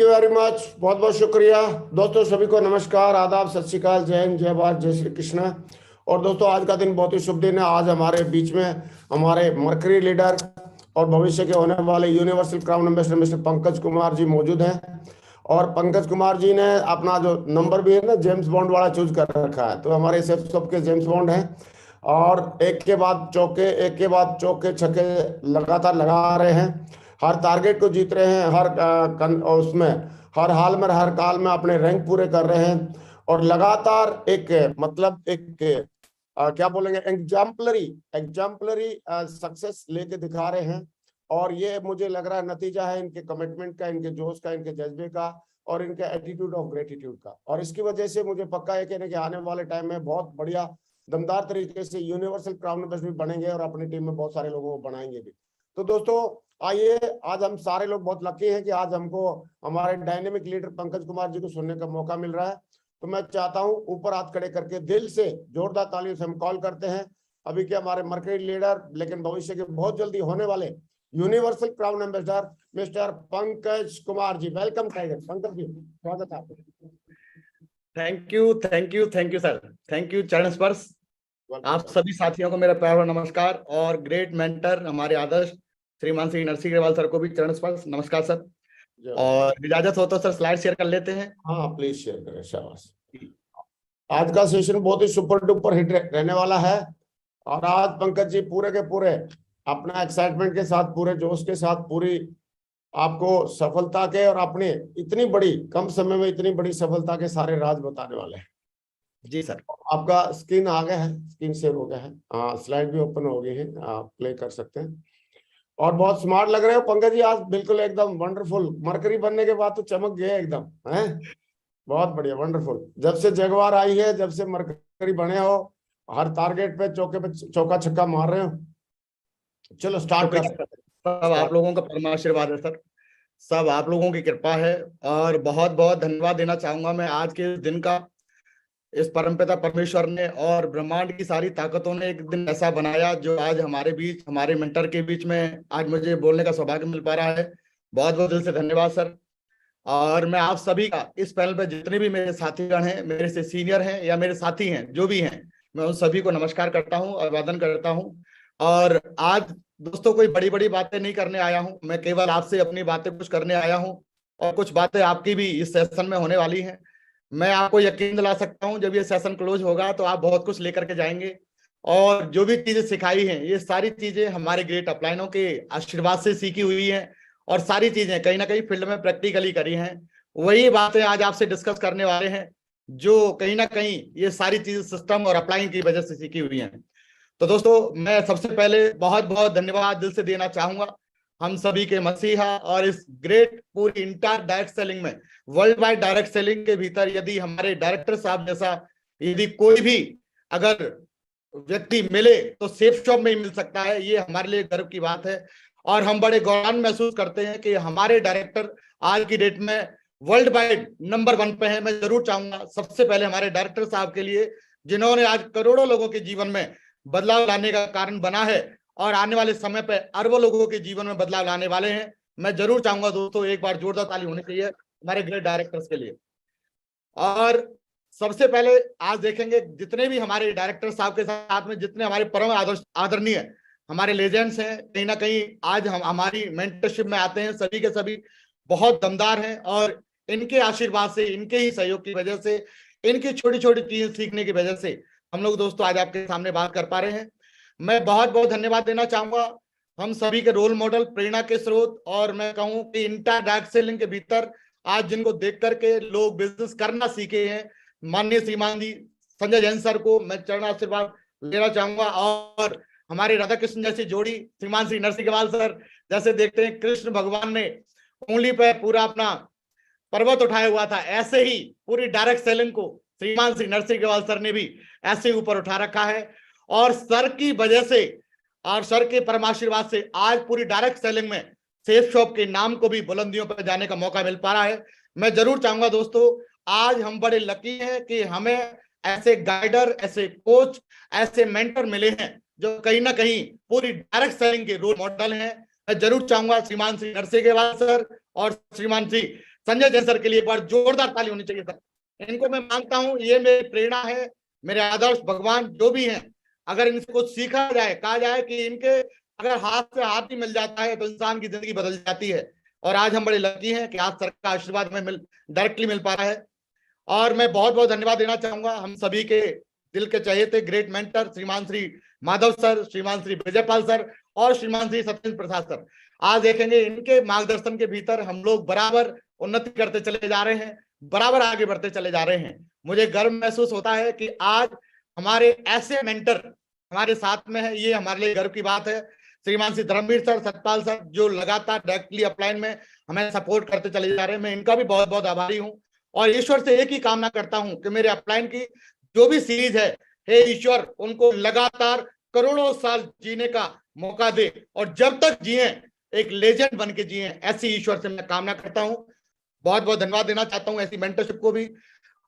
You very much, बहुत बहुत शुक्रिया दोस्तों। सभी को नमस्कार, आदाब, सत श्री अकाल, जय हिंद, जय भारत, जय श्री कृष्ण। और दोस्तों, आज का दिन बहुत ही शुभ दिन है। आज हमारे बीच में हमारे मरकरी लीडर और भविष्य के होने वाले universal crown ambassador mister Pankaj Kumar ji मौजूद हैं। और पंकज कुमार जी ने अपना जो नंबर भी है ना, जेम्स बॉन्ड वाला चूज कर रखा है। तो हमारे सेफ शॉप के जेम्स बॉन्ड हैं और एक के बाद चौके, एक के बाद चौके छक्के लगातार लगा रहे हैं। हर टारगेट को जीत रहे हैं, उसमें हर हाल में हर काल में अपने रैंक पूरे कर रहे हैं। और लगातार एक मतलब एक क्या बोलेंगे, एग्जाम्पलरी एग्जाम्पलरी सक्सेस लेके दिखा रहे हैं। और ये मुझे लग रहा है नतीजा है इनके कमिटमेंट का, इनके जोश का, इनके जज्बे का और इनके एटीट्यूड ऑफ ग्रेटिट्यूड का। और इसकी वजह से मुझे पक्का है कि आने वाले टाइम में बहुत बढ़िया दमदार तरीके से यूनिवर्सल क्राउन एम्बेसडर भी बनेंगे और अपनी टीम में बहुत सारे लोगों को बनाएंगे भी। तो दोस्तों आइए, आज हम सारे लोग बहुत लकी हैं कि आज हमको हमारे डायनेमिक लीडर पंकज कुमार जी को सुनने का मौका मिल रहा है। तो मैं चाहता हूं ऊपर हाथ खड़े करके दिल से जोरदार तालियों से हम कॉल करते हैं अभी के हमारे मरकरी लीडर, लेकिन भविष्य के बहुत जल्दी होने वाले universal crown ambassador mister Pankaj Kumar ji. Welcome tiger Pankaj ji, स्वागत है आपका। Thank you, thank you, thank you sir, thank you. चरण स्पर्श। आप सभी साथियों को मेरा प्यार और नमस्कार। और ग्रेट मेंटर हमारे आदर्श श्रीमान श्री नरसिंह अग्रवाल सर को भी चरण स्पर्श नमस्कार सर। और इजाजत हो तो सर स्लाइड शेयर कर लेते हैं। हाँ प्लीज शेयर करें, शाबाश। आज का सेशन बहुत ही सुपर डुपर हिट रहने वाला है। और आज पंकज जी पूरे के पूरे अपना एक्साइटमेंट के साथ, पूरे जोश के साथ, पूरी आपको सफलता के और अपने इतनी बड़ी कम समय में इतनी बड़ी सफलता के सारे राज बताने वाले हैं। जी सर। आपका स्क्रीन आ गया है, स्क्रीन शेयर हो गया है, स्लाइड भी ओपन हो गई है, आप प्ले कर सकते हैं। और बहुत स्मार्ट लग रहे हो पंकज जी आज, बिल्कुल एकदम वंडरफुल। मरकरी बनने के बाद तो चमक गए एकदम, हैं? बहुत बढ़िया, वंडरफुल। जब से जगवार आई है, जब से मरकरी बने हो, हर टारगेट पे चौके पे चौका छक्का मार रहे हो। चलो स्टार्ट कर। सब आप लोगों का परम आशीर्वाद है सर, सब आप लोगों की कृपा है। और बहुत बहुत धन्यवाद देना चाहूंगा मैं आज के दिन का। इस परमपिता परमेश्वर ने और ब्रह्मांड की सारी ताकतों ने एक दिन ऐसा बनाया जो आज हमारे बीच, हमारे मेंटर के बीच में आज मुझे बोलने का सौभाग्य मिल पा रहा है। बहुत बहुत दिल से धन्यवाद सर। और मैं आप सभी का, इस पैनल पे जितने भी मेरे साथीगण हैं, मेरे से सीनियर हैं या मेरे साथी हैं जो भी हैं, मैं उन सभी को नमस्कार करता हूं, अभिवादन करता हूं। और आज दोस्तों कोई बड़ी बड़ी बातें नहीं करने आया हूं, मैं केवल आपसे अपनी बातें कुछ करने आया हूं। और कुछ बातें आपकी भी इस सेशन में होने वाली हैं। मैं आपको यकीन दिला सकता हूं जब ये सेशन क्लोज होगा तो आप बहुत कुछ लेकर के जाएंगे। और जो भी चीजें सिखाई हैं, ये सारी चीजें हमारे ग्रेट अपलाइनों के आशीर्वाद से सीखी हुई हैं। और सारी चीजें कहीं ना कहीं फील्ड में प्रैक्टिकली करी हैं। वही बातें आज आपसे डिस्कस करने वाले हैं जो कहीं ना कहीं ये सारी चीजें सिस्टम और अप्लाइंग की वजह से सीखी हुई हैं। तो दोस्तों मैं सबसे पहले बहुत बहुत धन्यवाद दिल से देना चाहूंगा हम सभी के मसीहा और इस ग्रेट पूरी इंटायर डायरेक्ट सेलिंग में, वर्ल्ड वाइड डायरेक्ट सेलिंग के भीतर यदि हमारे डायरेक्टर साहब जैसा यदि कोई भी अगर व्यक्ति मिले तो सेफ शॉप में ही मिल सकता है। ये हमारे लिए गर्व की बात है। और हम बड़े गौरवान्वित महसूस करते हैं कि हमारे डायरेक्टर आज की डेट में वर्ल्ड वाइड नंबर 1 पे है। मैं जरूर चाहूंगा सबसे पहले हमारे डायरेक्टर साहब के लिए, जिन्होंने आज करोड़ों लोगों के जीवन में बदलाव लाने का कारण बना है और आने वाले समय पे अरबों लोगों के जीवन में बदलाव लाने वाले हैं। मैं जरूर चाहूंगा दोस्तों एक बार जोरदार ताली होनी चाहिए हमारे ग्रेट डायरेक्टर्स के लिए। और सबसे पहले आज देखेंगे जितने भी हमारे डायरेक्टर साहब के साथ में जितने हमारे परम आदरणीय हमारे लेजेंड्स हैं, कहीं ना कहीं आज हम हमारी मेंटरशिप में आते हैं, सभी के सभी बहुत दमदार हैं। और इनके आशीर्वाद से, इनके ही सहयोग की वजह से, इनकी छोटी छोटी चीजें सीखने की वजह से हम लोग दोस्तों आज आपके सामने बात कर पा रहे हैं। मैं बहुत बहुत धन्यवाद देना चाहूंगा हम सभी के रोल मॉडल, प्रेरणा के स्रोत, और मैं कहूं कि इंटर डायरेक्ट सेलिंग के भीतर आज जिनको देख करके लोग बिजनेस करना सीखे हैं, माननीय श्रीमान जी संजय जैन सर को मैं चरण आशीर्वाद लेना चाहूंगा। और हमारे राधा कृष्ण जैसी जोड़ी श्रीमान श्री नरसिंह अग्रवाल सर, जैसे देखते हैं कृष्ण भगवान ने उंगली पे पूरा अपना पर्वत उठाया हुआ था, ऐसे ही पूरी डायरेक्ट सेलिंग को श्रीमान श्री नरसिंह अग्रवाल सर ने भी ऐसे ऊपर उठा रखा है। और सर की वजह से और सर के परमाशीर्वाद से आज पूरी डायरेक्ट सेलिंग में सेफ शॉप के नाम को भी बुलंदियों पर जाने का मौका मिल पा रहा है। मैं जरूर चाहूंगा दोस्तों, आज हम बड़े लकी हैं कि हमें ऐसे गाइडर, ऐसे कोच, ऐसे मेंटर मिले हैं जो कहीं ना कहीं पूरी डायरेक्ट सेलिंग के रोल मॉडल हैं। मैं जरूर चाहूंगा श्रीमान श्री नरसिंह अग्रवाल सर और श्रीमान श्री संजय जैन सर के लिए एक बार जोरदार ताली होनी चाहिए सर। इनको मैं मानता हूं, ये मेरी प्रेरणा है, मेरे आदर्श भगवान जो भी हैं। अगर इनसे कुछ सीखा जाए, कहा जाए कि इनके अगर हाथ से हाथ ही मिल जाता है तो इंसान की जिंदगी बदल जाती है। और आज हम बड़े लकी हैं कि आज सर का आशीर्वाद हमें डायरेक्टली मिल पा रहा है। और मैं बहुत बहुत धन्यवाद देना चाहूंगा हम सभी के दिल के चहेते ग्रेट मेंटर श्रीमान श्री माधव सर, श्रीमान श्री विजयपाल सर और श्रीमान श्री सत्येंद्र प्रसाद सर। आज देखेंगे इनके मार्गदर्शन के भीतर हम लोग बराबर उन्नति करते चले जा रहे हैं, बराबर आगे बढ़ते चले जा रहे हैं। मुझे गर्व महसूस होता है कि आज हमारे ऐसे मेंटर हमारे साथ में है, ये हमारे लिए गर्व की बात है। श्रीमान श्री धर्मवीर सर, सतपाल सर, जो लगातार डायरेक्टली अपलाइन में हमें सपोर्ट करते चले जा रहे हैं, मैं इनका भी बहुत बहुत आभारी हूँ। और ईश्वर से एक ही कामना करता हूं कि मेरे अपलाइन की जो भी सीरीज है, हे ईश्वर उनको लगातार करोड़ों साल जीने का मौका दे और जब तक जिए एक लेजेंड बन के जिए, ऐसी ईश्वर से मैं कामना करता हूं। बहुत बहुत धन्यवाद देना चाहता हूं ऐसी मेंटरशिप को भी,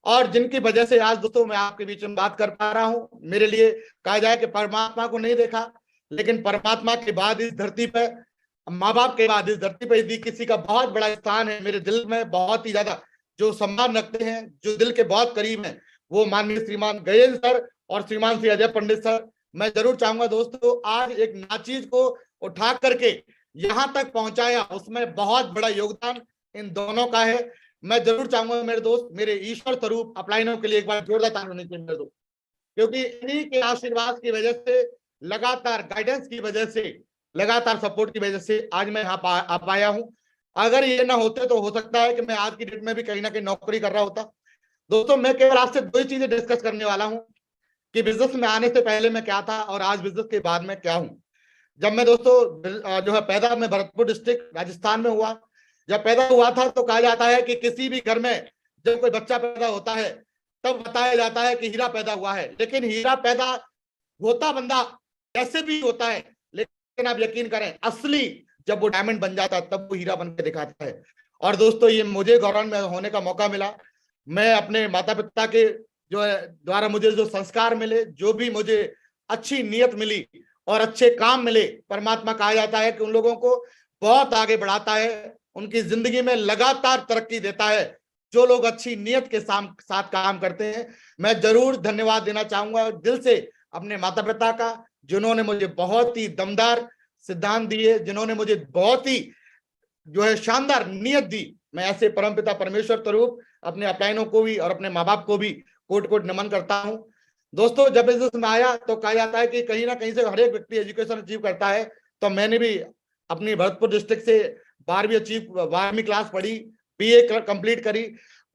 और जिनकी वजह से आज दोस्तों मैं आपके बीच में बात कर पा रहा हूं। मेरे लिए कहा जाए कि परमात्मा को नहीं देखा, लेकिन परमात्मा के बाद इस धरती पर, माँ बाप के बाद इस धरती पर यदि किसी का बहुत बड़ा स्थान है मेरे दिल में, बहुत ही ज्यादा जो सम्मान रखते हैं, जो दिल के बहुत करीब हैं, वो माननीय श्रीमान गजेंद्र सर और श्रीमान श्री अजय पंडित सर। मैं जरूर चाहूंगा दोस्तों, आज एक नाचीज को उठा करके यहां तक पहुंचाया, उसमें बहुत बड़ा योगदान इन दोनों का है। मैं जरूर चाहूंगा मेरे दोस्त, मेरे ईश्वर स्वरूप अपलाइनों के लिए एक बार जोरदार ताली होनी चाहिए मेरे दोस्त, क्योंकि इन्हीं के आशीर्वाद की वजह से, लगातार गाइडेंस की वजह से, लगातार सपोर्ट की वजह से आज मैं यहाँ आ पाया हूँ। अगर ये ना होते तो हो सकता है कि मैं आज की डेट में भी कहीं ना कहीं नौकरी कर रहा होता। दोस्तों मैं केवल आपसे दो ही चीजें डिस्कस करने वाला हूं कि बिजनेस में आने से पहले मैं क्या था और आज बिजनेस के बाद में क्या हूं। जब मैं दोस्तों जो है पैदा मैं भरतपुर डिस्ट्रिक्ट राजस्थान में हुआ। जब पैदा हुआ था तो कहा जाता है कि किसी भी घर में जब कोई बच्चा पैदा होता है तब बताया जाता है कि हीरा पैदा हुआ है, लेकिन हीरा पैदा होता बंदा कैसे भी होता है, लेकिन आप यकीन करें असली जब वो डायमंड बन जाता है तब वो हीरा बन के दिखाता है। और दोस्तों ये मुझे गवर्नमेंट में होने का मौका मिला। मैं अपने माता पिता के जो है द्वारा मुझे जो संस्कार मिले, जो भी मुझे अच्छी नीयत मिली और अच्छे काम मिले, परमात्मा कहा जाता है कि उन लोगों को बहुत आगे बढ़ाता है, उनकी जिंदगी में लगातार तरक्की देता है जो लोग अच्छी नीयत के साथ काम करते हैं। मैं जरूर धन्यवाद देना चाहूंगा दिल से अपने माता पिता का, जिन्होंने मुझे बहुत ही दमदार सिद्धांत दिए, जिन्होंने मुझे बहुत ही जो है शानदार नीयत दी। मैं ऐसे परमपिता परमेश्वर स्वरूप अपने अपलाइनों को भी और अपने माँ बाप को भी कोट कोट नमन करता हूं। दोस्तों जब बिजनेस में आया तो कहा जाता है कि कहीं ना कहीं से हर एक व्यक्ति एजुकेशन अचीव करता है, तो मैंने भी अपनी भरतपुर डिस्ट्रिक्ट से 12वीं क्लास पढ़ी, बीए कंप्लीट करी।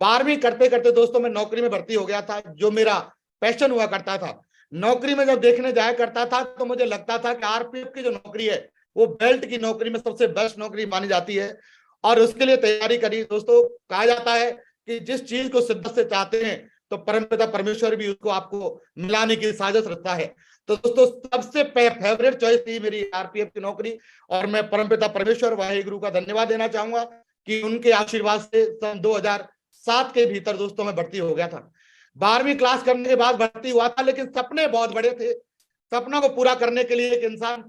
12वीं करते करते दोस्तों मैं नौकरी में भर्ती हो गया था, जो मेरा पैशन हुआ करता था। नौकरी में जब देखने जाया करता था तो मुझे लगता था कि आरपीएफ की जो नौकरी है वो बेल्ट की नौकरी में सबसे बेस्ट नौकरी मानी जाती है, और उसके लिए तैयारी करी। दोस्तों कहा जाता है कि जिस चीज को शिद्दत से चाहते हैं तो परमपिता परमेश्वर भी उसको आपको मिलाने की साजिश रखता है। तो दोस्तों सबसे फेवरेट चॉइस थी मेरी आरपीएफ की नौकरी, और मैं परमपिता परमेश्वर वाहिगुरु का धन्यवाद देना चाहूंगा कि उनके आशीर्वाद से सन 2007 के भीतर दोस्तों मैं भर्ती हो गया था। 12वीं क्लास करने के बाद भर्ती हुआ था, लेकिन सपने बहुत बड़े थे। सपना को पूरा करने के लिए एक इंसान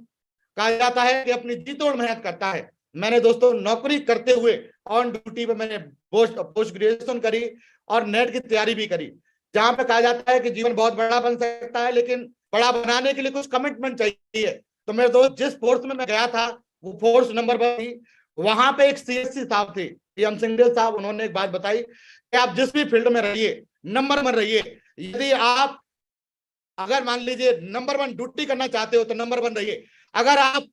कहा जाता है कि अपनी जी तोड़ मेहनत करता है। मैंने दोस्तों नौकरी करते हुए ऑन ड्यूटी पे मैंने पोस्ट ग्रेजुएशन करी और नेट की तैयारी भी करी, जहां पे कहा जाता है कि जीवन बहुत बड़ा बन सकता है, लेकिन बड़ा बनाने के लिए कुछ कमिटमेंट चाहिए। तो मेरे दोस्त जिस फोर्स में मैं गया था वो फोर्स नंबर 1 थी। वहां पे एक सीएससी साहब थे, पीएम सिंगल साहब, उन्होंने एक बात बताई कि आप जिस भी फील्ड में रहिए नंबर 1 रहिए। यदि आप अगर मान लीजिए नंबर 1 ड्यूटी करना चाहते हो तो नंबर 1 रहिए। अगर आप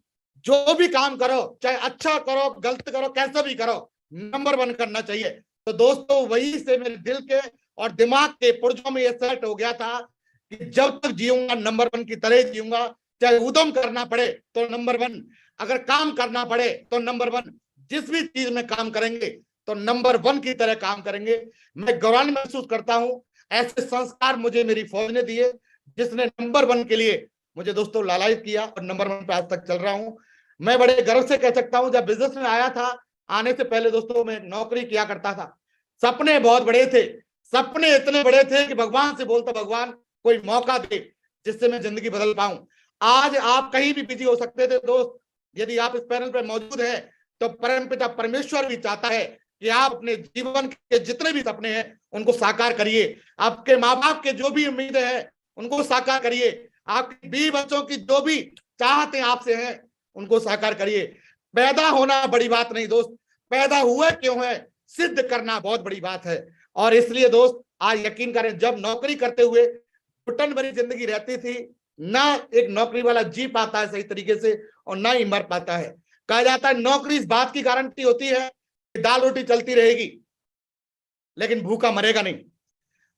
जो भी काम करो, चाहे अच्छा करो गलत करो कैसा भी करो, नंबर 1 करना चाहिए। तो दोस्तों वही से मेरे दिल के और दिमाग के पुर्जों में ये सेट हो गया था कि जब तक जीऊंगा नंबर 1 की तरह जीऊंगा। चाहे उद्यम करना पड़े तो नंबर 1, अगर काम करना पड़े तो नंबर 1, जिस भी चीज में काम करेंगे तो नंबर 1 की तरह काम करेंगे। मैं गौरव महसूस करता हूं ऐसे संस्कार मुझे मेरी फौज ने दिए, जिसने नंबर 1 के लिए मुझे दोस्तों लालायित किया और नंबर 1 पे आज तक चल रहा हूं। मैं बड़े गर्व से कह सकता हूं, जब बिजनेस में आया था, आने से पहले दोस्तों मैं नौकरी किया करता था। सपने बहुत बड़े थे, सपने इतने बड़े थे कि भगवान से बोलता भगवान कोई मौका दे जिससे मैं जिंदगी बदल पाऊं। आज आप कहीं भी बिजी हो सकते थे दोस्त, यदि आप इस पैनल पर मौजूद हैं तो परमपिता परमेश्वर भी चाहता है कि आप अपने जीवन के जितने भी सपने हैं उनको साकार करिए, आपके माँ बाप के जो भी उम्मीदें हैं उनको साकार करिए, आपके बीवी बच्चों की जो भी चाहते आपसे हैं उनको साकार करिए। पैदा होना बड़ी बात नहीं दोस्त, पैदा हुए क्यों है सिद्ध करना बहुत बड़ी बात है। और इसलिए दोस्त आज यकीन करें, जब नौकरी करते हुए घुटन भरी जिंदगी रहती थी, ना एक नौकरी वाला जी पाता है सही तरीके से और ना ही मर पाता है। कहा जाता है नौकरी इस बात की गारंटी होती है कि दाल रोटी चलती रहेगी, लेकिन भूखा मरेगा नहीं,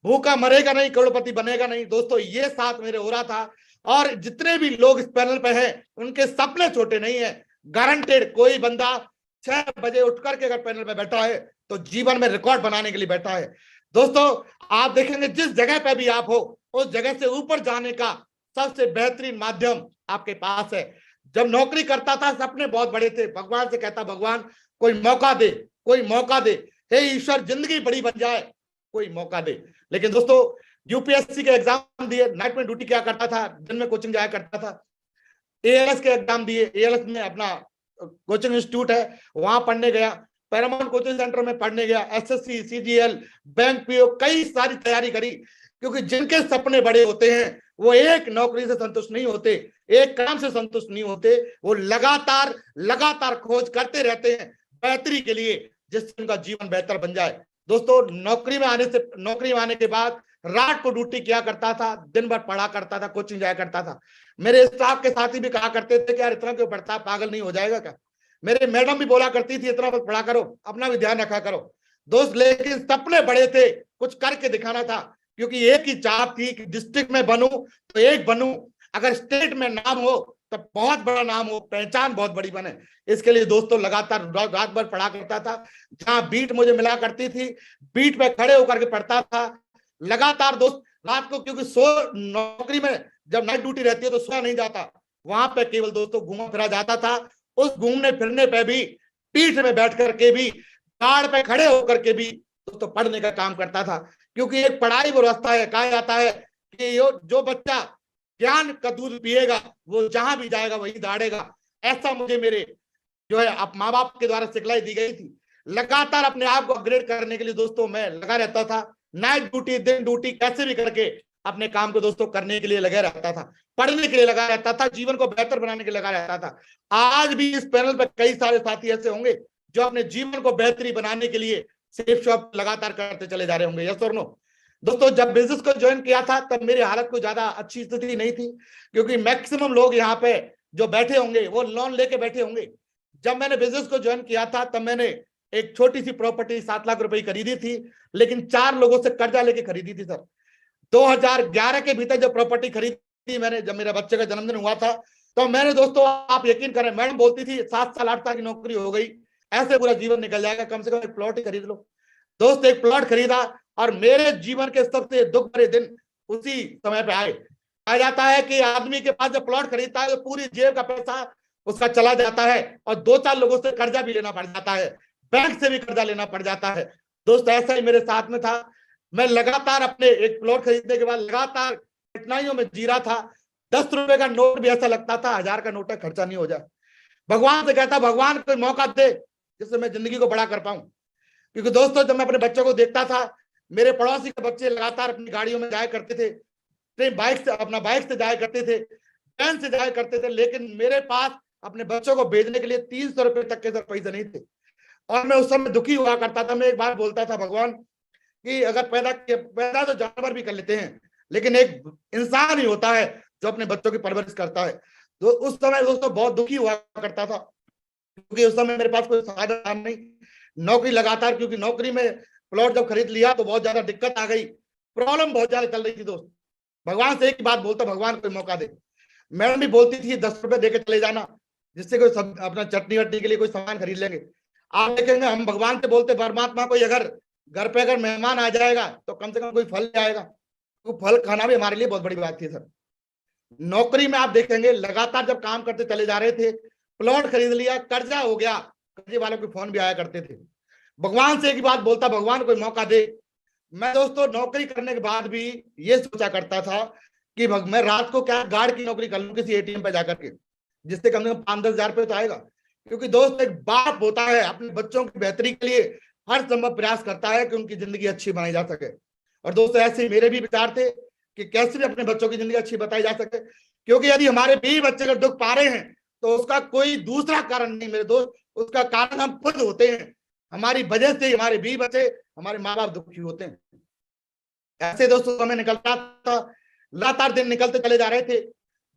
भूखा मरेगा नहीं, करोड़पति बनेगा नहीं। दोस्तों ये साथ मेरे हो रहा था, और जितने भी लोग इस पैनल पे हैं उनके सपने छोटे नहीं है। गारंटेड कोई बंदा 6 बजे उठ करके अगर पैनल में बैठा है तो जीवन में रिकॉर्ड बनाने के लिए बैठा है। दोस्तों आप देखेंगे जिस जगह पे भी आप हो उस जगह से ऊपर जाने का सबसे बेहतरीन माध्यम आपके पास है। जब नौकरी करता था सपने बहुत बड़े थे, भगवान से कहता भगवान कोई मौका दे, कोई मौका दे, हे ईश्वर जिंदगी बड़ी बन जाए, कोई मौका दे। लेकिन दोस्तों यूपीएससी के एग्जाम दिए, नाइट में ड्यूटी क्या करता था, दिन में कोचिंग जाया करता था। एएलएस के एग्जाम दिए, एएलएस में अपना कोचिंग इंस्टीट्यूट है वहां पढ़ने गया, पैरामाउंट कोचिंग सेंटर में पढ़ने गया, एसएससी, सीजीएल, बैंक पीओ, कई सारी तैयारी करी। क्योंकि जिनके सपने बड़े होते हैं वो एक नौकरी से संतुष्ट नहीं होते, एक काम से संतुष्ट नहीं होते, वो लगातार लगातार खोज करते रहते हैं बेहतरी के लिए, जिससे उनका जीवन बेहतर बन जाए। दोस्तों नौकरी में आने के बाद रात को ड्यूटी किया करता था, दिन भर पढ़ा करता था, कोचिंग जाया करता था। मेरे स्टाफ के साथी भी कहा करते थे कि यार इतना क्यों पढ़ता, पागल नहीं हो जाएगा क्या। मेरे मैडम भी बोला करती थी इतना बस पढ़ा करो, अपना भी ध्यान रखा करो। दोस्त लेकिन सपने बड़े थे, कुछ करके दिखाना था, क्योंकि एक ही चाहत थी कि डिस्ट्रिक्ट में बनूं तो एक बनूं, अगर स्टेट में नाम हो तो बहुत बड़ा नाम हो, पहचान बहुत बड़ी बने। इसके लिए दोस्तों लगातार रात भर पढ़ा करता था। जहां बीट मुझे मिला करती थी, बीट पे खड़े होकर के पढ़ता था लगातार दोस्त। रात को क्योंकि नौकरी में जब नाइट ड्यूटी रहती है तो सोया नहीं जाता, वहां पे केवल दोस्तों घूमा फिरा जाता था। उस घूमने फिरने पे भी पीठ में बैठ करके भी, गाड़ पे खड़े होकर के भी दोस्तों पढ़ने का काम करता था। क्योंकि एक पढ़ाई वो रास्ता है, कहा जाता है कि जो बच्चा ज्ञान का दूध पिएगा वो जहां भी जाएगा वही दौड़ेगा। ऐसा मुझे मेरे जो है अब माँ बाप के द्वारा सिखलाई दी गई थी। लगातार अपने आप को अपग्रेड करने के लिए दोस्तों मैं लगा रहता था, नाइट ड्यूटी दिन ड्यूटी कैसे भी करके अपने काम को दोस्तों करने के लिए लगा रहता था, पढ़ने के लिए लगा रहता था, जीवन को बेहतर बनाने के लिए लगा रहता था। आज भी इस पैनल पर कई सारे साथी ऐसे होंगे जो अपने जीवन को बेहतरी बनाने के लिए सेफ शॉप लगातार करते चले जा रहे होंगे। यस और नो। दोस्तों जब बिजनेस को ज्वाइन किया था तब मेरी हालत कोई ज्यादा अच्छी स्थिति नहीं थी, क्योंकि मैक्सिमम लोग यहाँ पे जो बैठे होंगे वो लोन लेके बैठे होंगे। जब मैंने बिजनेस को ज्वाइन किया था तब मैंने एक छोटी सी प्रॉपर्टी 7 लाख रुपए की खरीदी थी, लेकिन 4 लोगों से कर्जा लेके खरीदी थी सर। 2011 के भीतर जब प्रॉपर्टी खरीदी मैंने, जब मेरा बच्चे का जन्मदिन हुआ था, तो मैंने दोस्तों आप यकीन करें, मैडम बोलती थी 7 साल 8 साल की नौकरी हो गई, ऐसे पूरा जीवन निकल जाएगा, कम से कम एक प्लॉट ही खरीद लो। दोस्त एक प्लॉट खरीदा और मेरे जीवन के सबसे दुख भरे दिन उसी समय पे आए। कहा जाता है कि आदमी के पास जब प्लॉट खरीदता है तो पूरी जेब का पैसा उसका चला जाता है और 2-4 लोगों से कर्जा भी लेना पड़ जाता है, बैंक से भी कर्जा लेना पड़ जाता है। दोस्त ऐसा ही मेरे साथ में था। मैं लगातार अपने एक प्लॉट खरीदने के बाद लगातार कठिनाइयों में जी रहा था। 10 रुपए का नोट भी ऐसा लगता था 1000 का नोट है, खर्चा नहीं हो जाए। भगवान से कहता भगवान कोई मौका दे जिससे मैं जिंदगी को बड़ा कर पाऊं। क्योंकि दोस्तों जब मैं अपने बच्चों को देखता था, मेरे पड़ोसी के बच्चे लगातार अपनी गाड़ियों में जाया करते थे, ट्रेन बाइक से जाया करते थे, ट्रेन से जाया करते थे, लेकिन मेरे पास अपने बच्चों को भेजने के लिए 300 रुपए तक के पैसे नहीं थे। और मैं उस समय दुखी हुआ करता था। मैं एक बार बोलता था भगवान कि अगर पैदा तो जानवर भी कर लेते हैं, लेकिन एक इंसान ही होता है जो अपने बच्चों की परवरिश करता है। तो उस समय दोस्तों बहुत दुखी हुआ करता था, क्योंकि उस समय मेरे पास कोई साधन नहीं, नौकरी लगातार, क्योंकि नौकरी में प्लॉट जब खरीद लिया तो बहुत ज्यादा दिक्कत आ गई, प्रॉब्लम बहुत ज्यादा चल रही थी दोस्त। भगवान से एक ही बात बोलता भगवान कोई मौका दे। मैडम भी बोलती थी 10 रुपए देके चले जाना, जिससे कोई अपना चटनी वटनी के लिए कोई सामान खरीद लेंगे। आप देखेंगे हम भगवान से बोलते परमात्मा कोई अगर घर पे अगर मेहमान आ जाएगा तो कम से कम कोई फल ले आएगा, तो फल खाना भी हमारे लिए बहुत बड़ी बात थी सर। नौकरी में आप देखेंगे लगातार जब काम करते चले जा रहे थे, प्लॉट खरीद लिया, कर्जा हो गया, कर्जे वालों के फोन भी आया करते थे। भगवान से एक ही बात बोलता भगवान कोई मौका दे। मैं दोस्तों नौकरी करने के बाद भी ये सोचा करता था कि मैं रात को क्या गार्ड की नौकरी कर लूं किसी एटीएम पे जाकर के, जिससे कम से कम 5-10 हजार रुपये तो आएगा। क्योंकि दोस्त एक बाप होता है अपने बच्चों की बेहतरी के लिए हर संभव प्रयास करता है कि उनकी जिंदगी अच्छी बनाई जा सके। और दोस्तों ऐसे मेरे भी विचार थे कि कैसे भी अपने बच्चों की जिंदगी अच्छी बताई जा सके, क्योंकि यदि हमारे बीवी बच्चे अगर दुख पा रहे हैं तो उसका कोई दूसरा कारण नहीं मेरे दोस्त, उसका कारण हम खुद होते हैं। हमारी वजह से हमारे बीवी बच्चे, हमारे माँ बाप दुखी होते हैं। ऐसे दोस्तों समय निकलता था, लगातार दिन निकलते चले जा रहे थे।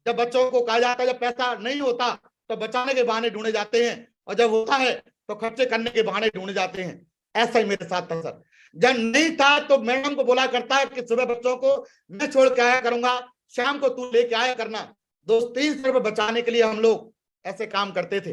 जब बच्चों को कहा जाता है जब पैसा नहीं होता तो बचाने के बहाने ढूंढे जाते हैं, और जब होता है तो खर्चे करने के बहाने ढूंढे जाते हैं। ऐसा ही मेरे साथ था सर। जब नहीं था तो मैडम को बोला करता है कि सुबह बच्चों को मैं छोड़ के आया करूंगा, शाम को तू लेके आया करना। दोस्त 300 रुपए बचाने के लिए हम लोग ऐसे काम करते थे।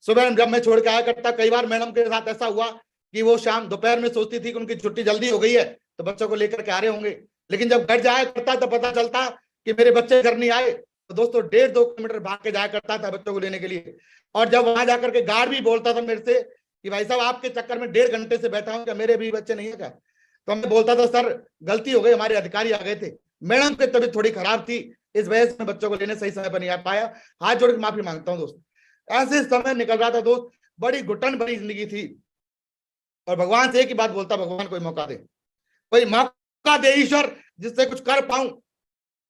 सुबह जब मैं छोड़ के आया करता, कई बार मैडम के साथ ऐसा हुआ कि वो शाम दोपहर में सोचती थी कि उनकी छुट्टी जल्दी हो गई है तो बच्चों को लेकर के आ रहे होंगे, लेकिन जब घर जाया करता तो पता चलता कि मेरे बच्चे घर नहीं आए। तो दोस्तों 1.5-2 किलोमीटर भाग के जाया करता था बच्चों को लेने के लिए। और जब वहां जाकर के गार्ड भी बोलता था मेरे से कि भाई साहब आपके चक्कर में 1.5 घंटे से बैठा हूं, क्या मेरे भी बच्चे नहीं है क्या? तो मैं बोलता था सर गलती हो गई, हमारे अधिकारी आ गए थे, मैडम की तबीयत थोड़ी खराब थी, इस वजह से मैं बच्चों को लेने सही समय पर नहीं आ पाया। हाथ जोड़ के माफी मांगता हूँ दोस्त। ऐसे समय निकल रहा था दोस्त, बड़ी घुटन भरी जिंदगी थी। और भगवान से एक ही बात बोलता, भगवान कोई मौका दे, कोई मौका दे ईश्वर जिससे कुछ कर पाऊं,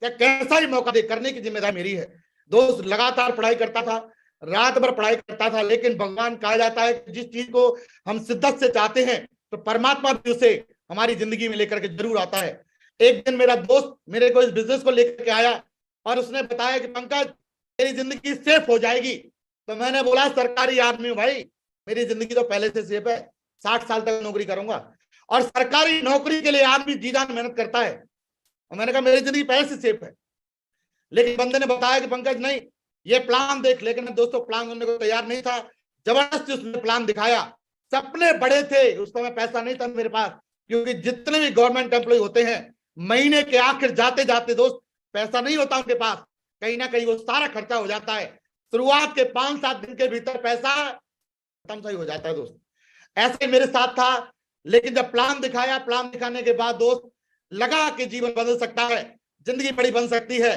या कैसा ही मौका दे, करने की जिम्मेदारी मेरी है। दोस्त लगातार पढ़ाई करता था, रात भर पढ़ाई करता था, लेकिन भगवान कहा जाता है कि जिस चीज को हम शिद्दत से चाहते हैं तो परमात्मा भी उसे हमारी जिंदगी में लेकर के जरूर आता है। एक दिन मेरा दोस्त मेरे को इस बिजनेस को लेकर के आया और उसने बताया कि पंकज मेरी जिंदगी सेफ हो जाएगी। तो मैंने बोला सरकारी आदमी हूं भाई, मेरी जिंदगी तो पहले से सेफ है, 60 साल तक नौकरी करूंगा। और सरकारी नौकरी के लिए आदमी जी जान मेहनत करता है। और मैंने कहा मेरी जिंदगी पहले से सेफ है। लेकिन बंदे ने बताया कि पंकज नहीं, ये प्लान देख। लेकिन दोस्तों प्लान करने को तैयार नहीं था, जबरदस्ती उसने प्लान दिखाया। सपने बड़े थे, उस समय पैसा नहीं था मेरे पास, क्योंकि जितने भी गवर्नमेंट एम्प्लॉय होते हैं महीने के आखिर जाते जाते दोस्त पैसा नहीं होता उनके पास, कहीं ना कहीं वो सारा खर्चा हो जाता है। शुरुआत के 5-7 दिन के भीतर पैसा खत्म सा ही हो जाता है दोस्त। ऐसे मेरे साथ था। लेकिन जब प्लान दिखाया, प्लान दिखाने के बाद दोस्त लगा कि जीवन बदल सकता है, जिंदगी बड़ी बन सकती है।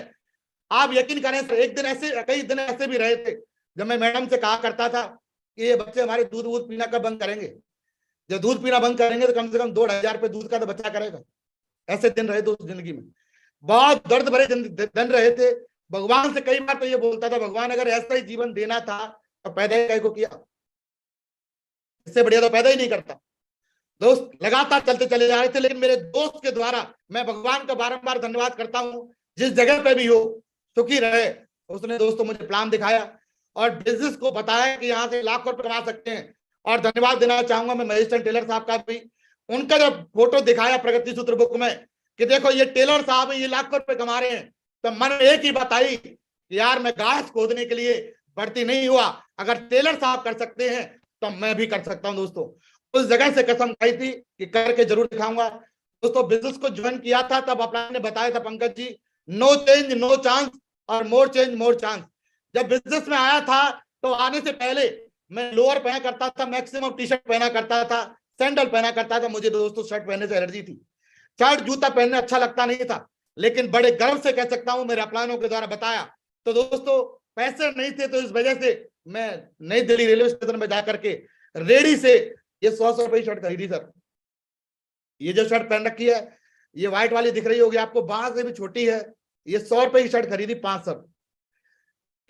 आप यकीन करें सर, एक दिन ऐसे, कई दिन ऐसे भी रहे थे जब मैं मैडम से कहा करता था कि ये बच्चे हमारे दूध वूध पीना कब बंद करेंगे, जब दूध पीना बंद करेंगे तो कम से कम 2,000 रुपए दूध का तो बचा करेगा। ऐसे दिन रहे दोस्त जिंदगी में, बहुत दर्द भरे दिन रहे थे। भगवान से कई बार तो ये बोलता था, भगवान अगर ऐसा ही जीवन देना था तो पैदा ही काहे को किया, इससे बढ़िया तो पैदा ही नहीं करता। दोस्त लगातार चलते चले जा रहे थे, लेकिन मेरे दोस्त के द्वारा मैं भगवान का बारंबार धन्यवाद करता हूं, जिस जगह पे भी हो सुखी रहे। उसने दोस्तों मुझे प्लान दिखाया और बिजनेस को बताया कि यहाँ से लाखों रुपए कमा सकते हैं। और धन्यवाद देना चाहूंगा मैं महेश चंद टेलर साहब का भी। उनका जब फोटो दिखाया प्रगति सूत्र बुक में कि देखो ये टेलर साहब है, ये लाखों रुपए कमा रहे हैं, तो मन में एक ही बात आई कि यार मैं घास खोदने के लिए भर्ती नहीं हुआ, अगर टेलर साहब कर सकते हैं तो मैं भी कर सकता हूं। दोस्तों उस जगह से कसम खाई थी कि करके जरूर दिखाऊंगा। दोस्तों बिजनेस को ज्वाइन किया था तब अपना ने बताया था Pankaj ji, no change no chance और मोर चेंज मोर चांस। जब बिजनेस में आया था तो आने से पहले मैं लोअर पहना करता था, मैक्सिमम टी शर्ट पहना करता था, सैंडल पहना करता था। मुझे दोस्तों शर्ट पहनने से एलर्जी थी, शर्ट जूता पहनने अच्छा लगता नहीं था। लेकिन बड़े गर्व से कह सकता हूं मेरे अपलानों के द्वारा बताया। तो दोस्तों पैसे नहीं थे तो इस वजह से मैं नई दिल्ली रेलवे स्टेशन में जाकर के रेडी से ये 100 रुपए की शर्ट खरीदी सर। ये जो शर्ट पहन रखी है, ये व्हाइट वाली दिख रही होगी आपको, बाहर से भी छोटी है, ये 100 रुपए की शर्ट खरीदी 500।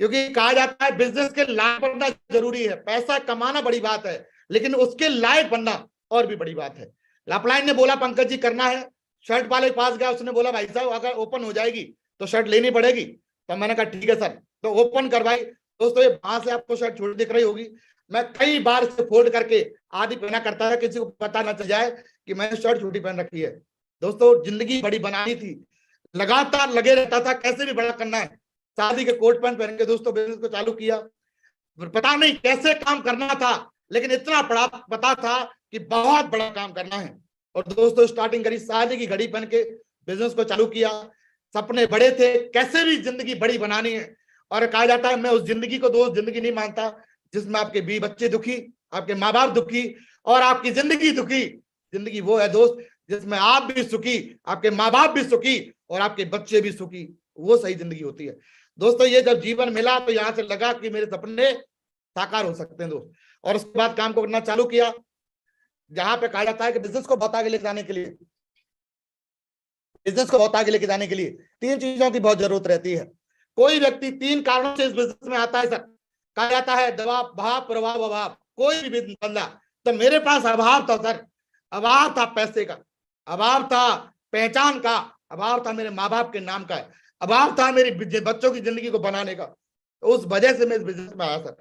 क्योंकि कहा जाता है बिजनेस के लायक बनना जरूरी है, पैसा कमाना बड़ी बात है लेकिन उसके लायक बनना और भी बड़ी बात है। अपलाइन ने बोला पंकज जी करना है, शर्ट वाले के पास गया, उसने बोला भाई साहब अगर ओपन हो जाएगी तो शर्ट लेनी पड़ेगी। तो मैंने कहा ठीक है सर, तो ओपन करवाई। दोस्तों ये वहां से आपको शर्ट छोटी दिख रही होगी, मैं कई बार इसे फोल्ड करके आधी पहना करता था, किसी को पता ना चल जाए कि मैंने शर्ट छोटी पहन रखी है। दोस्तों जिंदगी बड़ी बनानी थी, लगातार लगे रहता था कैसे भी बड़ा करना है। शादी के कोट पैंट पहन के दोस्तों बिजनेस को चालू किया। पता नहीं कैसे काम करना था, लेकिन इतना बड़ा पता था कि बहुत बड़ा काम करना है। और दोस्तों स्टार्टिंग करी, शादी की घड़ी पहन के बिजनेस को चालू किया। सपने बड़े थे, कैसे भी जिंदगी बड़ी बनानी है। और कहा जाता है मैं उस जिंदगी को दोस्त जिंदगी नहीं मानता जिसमें आपके बीवी बच्चे दुखी, आपके माँ बाप दुखी और आपकी जिंदगी दुखी। जिंदगी वो है दोस्त जिसमें आप भी सुखी, आपके माँ बाप भी सुखी और आपके बच्चे भी सुखी, वो सही जिंदगी होती है। दोस्तों ये जब जीवन मिला तो यहाँ से लगा कि मेरे सपने साकार हो सकते हैं दोस्त। और उसके बाद काम को करना चालू किया। जहां पे कहा जाता है कि बिजनेस को बहुत आगे लेके जाने के लिए, बिजनेस को बहुत आगे लेके जाने के लिए 3 चीजों की बहुत जरूरत रहती है। कोई व्यक्ति 3 कारणों से इस बिजनेस में आता है सर। कहा जाता है दबाव, भाव, प्रभाव, अभाव। कोई भी बंदा, तो मेरे पास अभाव था सर, अभाव था पैसे का, अभाव था पहचान का, अभाव था मेरे माँ बाप के नाम का, अभाव था मेरी बच्चों की जिंदगी को बनाने का। तो उस वजह से मैं इस बिजनेस में आया सर।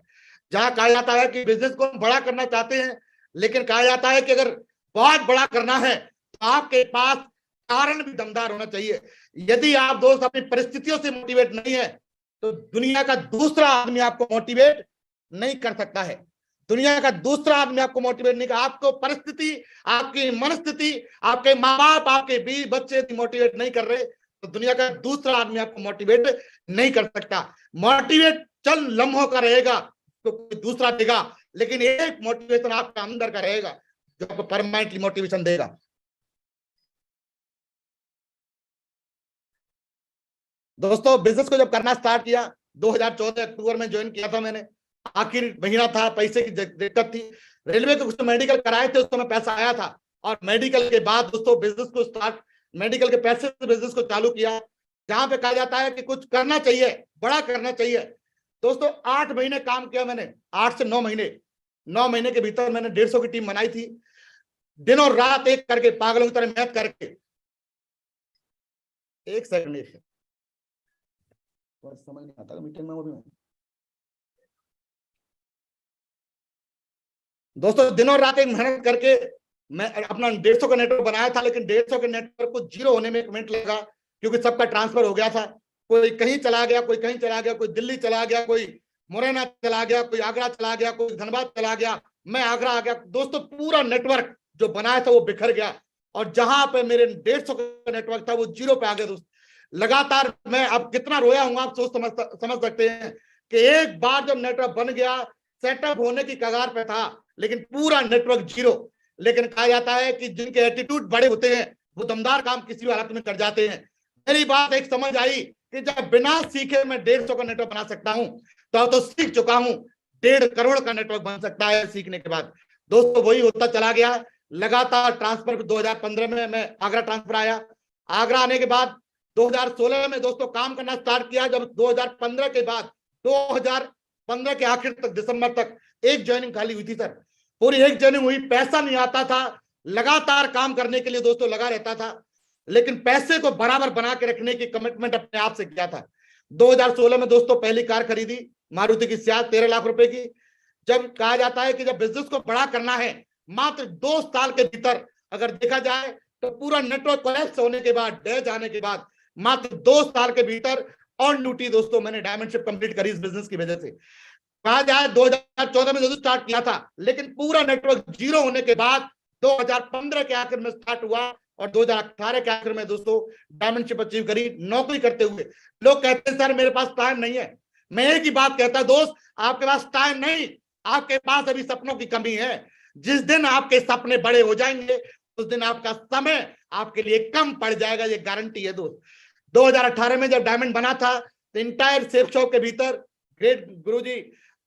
जहां कहा जाता है कि बिजनेस को हम बड़ा करना चाहते हैं, लेकिन कहा जाता है कि अगर बहुत बड़ा करना है तो आपके पास कारण भी दमदार होना चाहिए। यदि आप दोस्त अपनी परिस्थितियों से मोटिवेट नहीं है तो दुनिया का दूसरा आदमी आपको मोटिवेट नहीं कर सकता है। दुनिया का दूसरा आदमी आपको मोटिवेट नहीं कर, आपको परिस्थिति, आपकी मनस्थिति, आपके माँ बाप, आपके बीवी बच्चे मोटिवेट नहीं कर रहे तो दुनिया का दूसरा आदमी आपको मोटिवेट नहीं कर सकता। मोटिवेट चंद लम्हों का रहेगा तो कोई दूसरा देगा, लेकिन एक मोटिवेशन आपका अंदर का रहेगा जो आपको परमानेंटली मोटिवेशन देगा। दोस्तों बिजनेस को जब करना स्टार्ट किया 2014 अक्टूबर में ज्वाइन किया था मैंने। आखिर महीना था, पैसे की दिक्कत थी, रेलवे के कुछ मेडिकल कराए थे, उस समय पैसा आया था और मेडिकल के बाद दोस्तों बिजनेस को स्टार्ट, मेडिकल के पैसे से बिजनेस को चालू किया। जहां पे कहा जाता है कि कुछ करना चाहिए, बड़ा करना चाहिए। दोस्तों 8 महीने काम किया मैंने, 8 से 9 महीने। 9 महीने के भीतर मैंने 150 की टीम बनाई थी, दिन और रात एक करके, पागलों की तरह मेहनत करके। एक सेकंड, समझ नहीं आता मीटिंग में वो भी। दोस्तों दिनों रात एक मेहनत करके मैं अपना 150 का नेटवर्क बनाया था, लेकिन 150 के नेटवर्क को जीरो होने में 1 मिनट लगा, क्योंकि सबका ट्रांसफर हो गया था। कोई कहीं चला गया, कोई कहीं चला गया, कोई दिल्ली चला गया, कोई मुरैना चला गया, कोई आगरा चला गया, कोई धनबाद चला गया, मैं आगरा आ गया। दोस्तों पूरा नेटवर्क जो बनाया था वो बिखर गया, और जहां पे मेरे 150 का नेटवर्क था वो जीरो पे आ गया। दोस्त लगातार मैं अब कितना रोया हूं आप सोच समझ सकते हैं कि एक बार जब नेटवर्क बन गया, सेटअप होने की कगार पे था, लेकिन पूरा नेटवर्क जीरो। लेकिन कहा जाता है कि जिनके एटीट्यूड बड़े होते हैं वो दमदार काम किसी भी हालत में कर जाते हैं। मेरी बात एक समझ आई कि जब बिना सीखे मैं 150 का नेटवर्क बना सकता हूं, तो सीख चुका हूं 1.5 करोड़ का नेटवर्क बन सकता है सीखने के बाद। दोस्तों वही होता चला गया लगातार। ट्रांसफर 2015 में मैं आगरा ट्रांसफर आया। आगरा आने के बाद 2016 में दोस्तों काम करना स्टार्ट किया। जब 2015 के बाद 2015 के आखिर तक, दिसंबर तक एक ज्वाइनिंग खाली हुई थी सर, पूरी एक ज्वाइनिंग हुई। पैसा नहीं आता था, लगातार काम करने के लिए दोस्तों लगा रहता था, लेकिन पैसे को बराबर बना के रखने की कमिटमेंट अपने आप से किया था। 2016 में दोस्तों पहली कार खरीदी मारुति की सियाज 13 लाख रुपए की। जब कहा जाता है कि जब बिजनेस को बड़ा करना है, मात्र 2 साल के भीतर अगर देखा जाए तो पूरा नेटवर्क कोलैप्स होने के बाद, डह जाने के बाद, मात्र 2 साल के भीतर ऑन ड्यूटी दोस्तों मैंने डायमंडशिप कंप्लीट करी इस बिजनेस की वजह से। कहा जाए 2014 में दोस्तों स्टार्ट किया था, लेकिन पूरा नेटवर्क जीरो होने के बाद 2015 के आखिर में स्टार्ट हुआ और 2018 के आखिर में दोस्तों डायमंडशिप अचीव करी नौकरी करते हुए। लोग कहते हैं सर मेरे पास टाइम नहीं है। मैं एक ही बात कहता दोस्त, आपके पास टाइम नहीं, आपके पास अभी सपनों की कमी है। जिस दिन आपके सपने बड़े हो जाएंगे उस दिन आपका समय आपके लिए कम पड़ जाएगा, ये गारंटी है दोस्त। 2018 में जब डायमंड बना था तो इंटायर सेफ शॉप के भीतर ग्रेट गुरुजी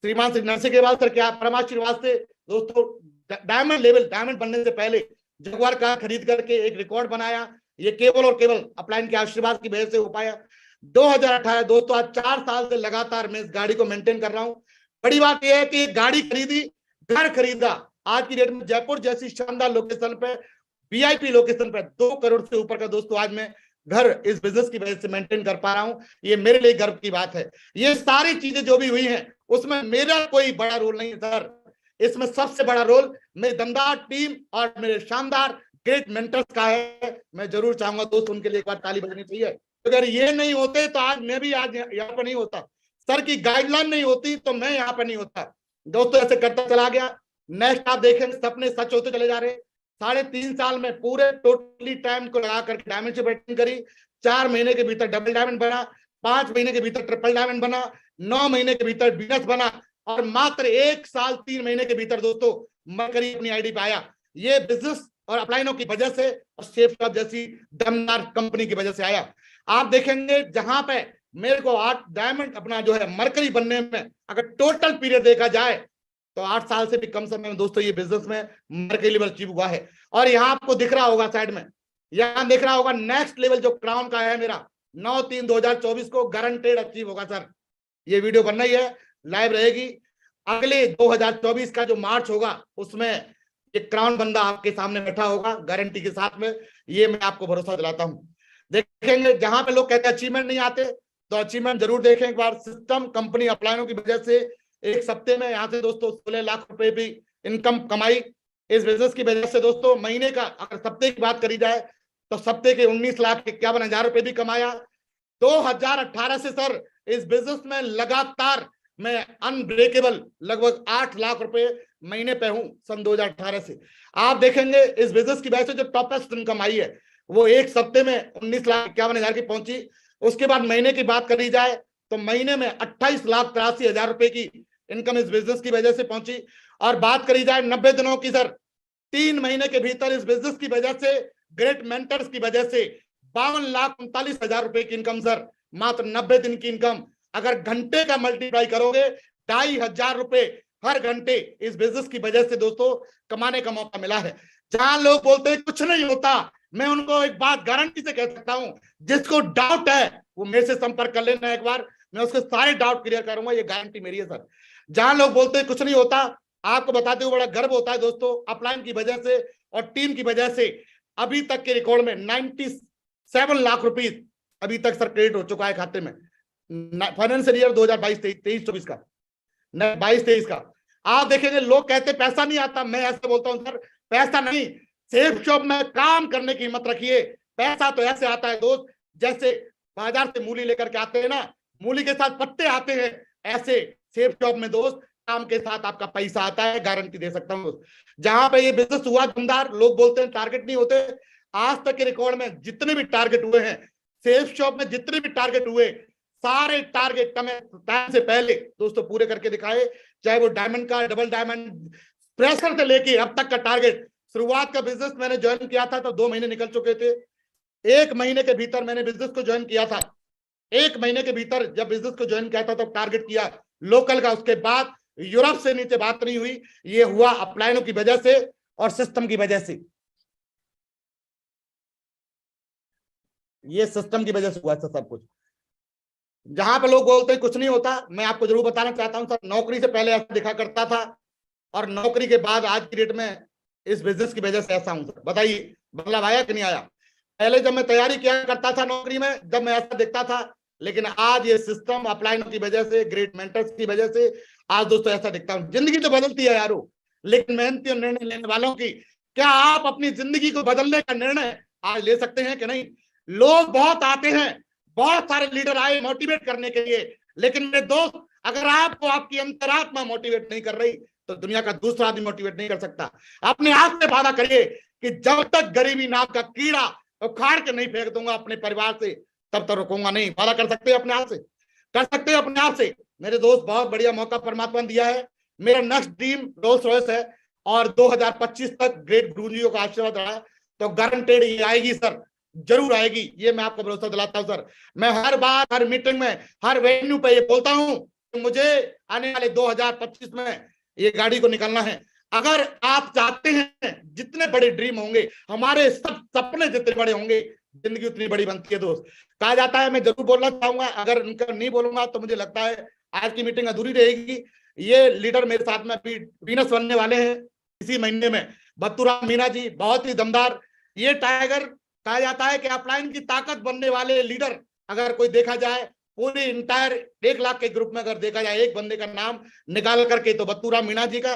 श्रीमान श्री नरसिंह सर के परमाशीर्वाद से दोस्तों डायमंड लेवल, डायमंड बनने से पहले जगुआर कार खरीद करके एक रिकॉर्ड बनाया। ये केवल और केवल अपलाइन के आशीर्वाद की वजह से हो पाया। 2018 दोस्तों आज 4 साल से लगातार मैं इस गाड़ी को मेंटेन कर रहा हूं। बड़ी बात यह है कि गाड़ी खरीदी, घर खरीदा, आज की डेट में जयपुर जैसी शानदार लोकेशन पे, वीआईपी लोकेशन पे 2 करोड़ से ऊपर का दोस्तों आज मैं घर इस बिजनेस की वजह से मेंटेन कर पा रहा हूं। ये मेरे लिए गर्व की बात है। ये सारी चीजें जो भी हुई हैं उसमें मेरा कोई बड़ा रोल नहीं है सर, इसमें सबसे बड़ा रोल मेरी दमदार टीम और मेरे शानदार ग्रेट मेंटर्स का है। मैं जरूर चाहूंगा दोस्त उनके लिए एक बार ताली बजनी चाहिए। अगर ये नहीं होते तो आज मैं भी आज यहाँ पर नहीं होता, सर की गाइडलाइन नहीं होती तो मैं यहाँ पर नहीं होता। दोस्तों ऐसे करता चला गया। नेक्स्ट आप देखें सपने सच होते चले जा रहे। 3.5 साल में पूरे टोटली टाइम को लगा करके डायमंडशिप अटेंड करी। 4 महीने के भीतर डबल डायमंड बना, 5 महीने के भीतर ट्रिपल डायमंड बना, 9 महीने के भीतर बीनस बना, और मात्र 1 साल 3 महीने के भीतर दोस्तों मरकरी अपनी आईडी पे आया। ये बिजनेस और अपलाइनों की वजह से और सेफ शॉप जैसी दमदार कंपनी की वजह से आया। आप देखेंगे जहां पे मेरे को 8 डायमंड अपना जो है मरकरी बनने में अगर टोटल पीरियड देखा जाए तो 8 साल से भी कम समय में दोस्तों ये बिजनेस में मर्करी लेवल अचीव हुआ है। और यहाँ आपको दिख रहा होगा साइड में, यहाँ दिख रहा होगा नेक्स्ट लेवल जो क्राउन का है मेरा 9/3/2024 को गारंटेड अचीव होगा सर। ये वीडियो बन रही है, लाइव रहेगी। अगले 2024 का जो मार्च होगा उसमें ये क्राउन बंदा आपके सामने बैठा होगा गारंटी के साथ में, ये मैं आपको भरोसा दिलाता हूं। देखेंगे जहां पे लोग कहते हैं अचीवमेंट नहीं आते, तो अचीवमेंट जरूर देखें एक बार। सिस्टम कंपनी अपलाइनों की वजह से एक सप्ते में यहाँ से दोस्तों 16 लाख रुपए भी इनकम कमाई इस बिजनेस की वजह से दोस्तों। महीने का अगर सप्ते की बात करी जाए तो सप्ते के 19,51,000 रुपए भी कमाया। 2018 से सर इस बिजनेस में लगातार मैं अनब्रेकेबल लगभग 8 लाख रुपए महीने पे हूं सन 2018 से। आप देखेंगे इस बिजनेस की वजह से जो टॉपेस्ट इनकम आई है वो एक सप्ते में 19,51,000 की पहुंची। उसके बाद महीने की बात करी जाए तो महीने में 28,83,000 रुपए की इनकम इस बिजनेस की वजह से पहुंची। और बात करी जाए 90 दिनों की सर, 3 महीने के भीतर इस बिजनेस की वजह से, ग्रेट मेंटर्स की वजह से 52,39,000 रुपए की इनकम सर, मात्र 90 दिन की इनकम। अगर घंटे का मल्टीप्लाई करोगे 2,500 रुपए हर घंटे इस बिजनेस की वजह से दोस्तों कमाने का मौका मिला है। जहां लोग बोलते हैं कुछ नहीं होता, मैं उनको एक बात गारंटी से कह सकता हूं, जिसको डाउट है वो मेरे से संपर्क कर लेना एक बार, मैं उसके सारे डाउट क्लियर करूंगा, ये गारंटी मेरी है सर। जहां लोग बोलते हैं कुछ नहीं होता, आपको बताते हुए बड़ा गर्व होता है दोस्तों, अपलाइन की वजह से और टीम की वजह से अभी तक के रिकॉर्ड में 97 लाख रुपीज अभी तक सर क्रेडिट हो चुका है खाते में फाइनेंशियल ईयर 2022-23-24 का, 22-23 का। आप देखेंगे लोग कहते पैसा नहीं आता, मैं ऐसे बोलता हूं सर पैसा नहीं, सेफ शॉप में काम करने की हिम्मत रखिए। पैसा तो ऐसे आता है दोस्त जैसे बाजार से मूली लेकर के आते हैं ना, मूली के साथ पत्ते आते हैं, ऐसे सेफ शॉप में दोस्त काम के साथ आपका पैसा आता है, गारंटी दे सकता हूं। जहां पे ये बिजनेस हुआ दमदार, लोग बोलते हैं टारगेट नहीं होते, आज तक के रिकॉर्ड में जितने भी टारगेट हुए हैं सेफ शॉप में, जितने भी टारगेट हुए सारे टारगेट टाइम से पहले दोस्तों पूरे करके दिखाए। चाहे वो डायमंड का, डबल डायमंड, प्रेशर से लेके अब तक का टारगेट। शुरुआत का बिजनेस मैंने ज्वाइन किया था तो 2 महीने निकल चुके थे, 1 महीने के भीतर मैंने बिजनेस को ज्वाइन किया था। 1 महीने के भीतर जब बिजनेस को ज्वाइन किया था तो टारगेट किया लोकल का, उसके बाद यूरोप से नीचे बात नहीं हुई। ये हुआ अपलाइनों की वजह से और सिस्टम की वजह से, ये सिस्टम की वजह से हुआ सब कुछ। जहां पे लोग बोलते हैं कुछ नहीं होता, मैं आपको जरूर बताना चाहता हूं सर, नौकरी से पहले ऐसा दिखा करता था और नौकरी के बाद आज की डेट में इस बिजनेस की वजह से ऐसा हूं सर। बताइए बदलाव आया कि नहीं आया? पहले जब मैं तैयारी किया करता था नौकरी में, जब मैं ऐसा दिखता था, लेकिन आज ये सिस्टम अपलाइनों की वजह से, ग्रेट मेंटर्स की वजह से आज दोस्तों ऐसा दिखता हूं। जिंदगी तो बदलती है यारो, लेकिन मेहनती और निर्णय लेने वालों की, क्या आप अपनी जिंदगी को बदलने का निर्णय आज ले सकते हैं कि नहीं? लोग बहुत आते हैं, बहुत सारे लीडर आए मोटिवेट करने के लिए, लेकिन मेरे दोस्त अगर आपको आपकी अंतरात्मा मोटिवेट नहीं कर रही तो दुनिया का दूसरा आदमी मोटिवेट नहीं कर सकता। अपने आप से वादा करिए कि जब तक गरीबी नाम का कीड़ा उखाड़ के नहीं फेंक दूंगा अपने परिवार से, तब तक रुकूंगा नहीं। वादा कर सकते हैं अपने आप से, कर सकते हैं अपने आप से। मेरे दोस्त बहुत बढ़िया मौका परमात्मा ने दिया है। मेरा नेक्स्ट ड्रीम रोल्स रॉयस है और 2025 तक ग्रेट गुरुजियों का आशीर्वाद रहा तो गारंटेड ये आएगी सर, जरूर आएगी, ये मैं आपको भरोसा दिलाता हूं सर। मैं हर बार, हर मीटिंग में, हर वेन्यू पे ये बोलता हूं कि मुझे आने वाले 2025 में ये गाड़ी को निकालना है। अगर आप चाहते हैं, जितने बड़े ड्रीम होंगे, हमारे सब सपने जितने बड़े होंगे, जिंदगी उतनी बड़ी बनती है दोस्त। कहा जाता है, मैं जरूर बोलना चाहूंगा, अगर उनका नहीं बोलूंगा तो मुझे लगता है आज की मीटिंग अधूरी रहेगी। ये लीडर मेरे साथ में अभी वीनस बनने वाले हैं इसी महीने में, बत्तूराम मीना जी, बहुत ही दमदार। ये टाइगर कहा जाता है कि अपलाइन की ताकत बनने वाले लीडर अगर कोई देखा जाए पूरी इंटायर 1 लाख के ग्रुप में, अगर देखा जाए एक बंदे का नाम निकाल करके तो बत्तूराम मीना जी का,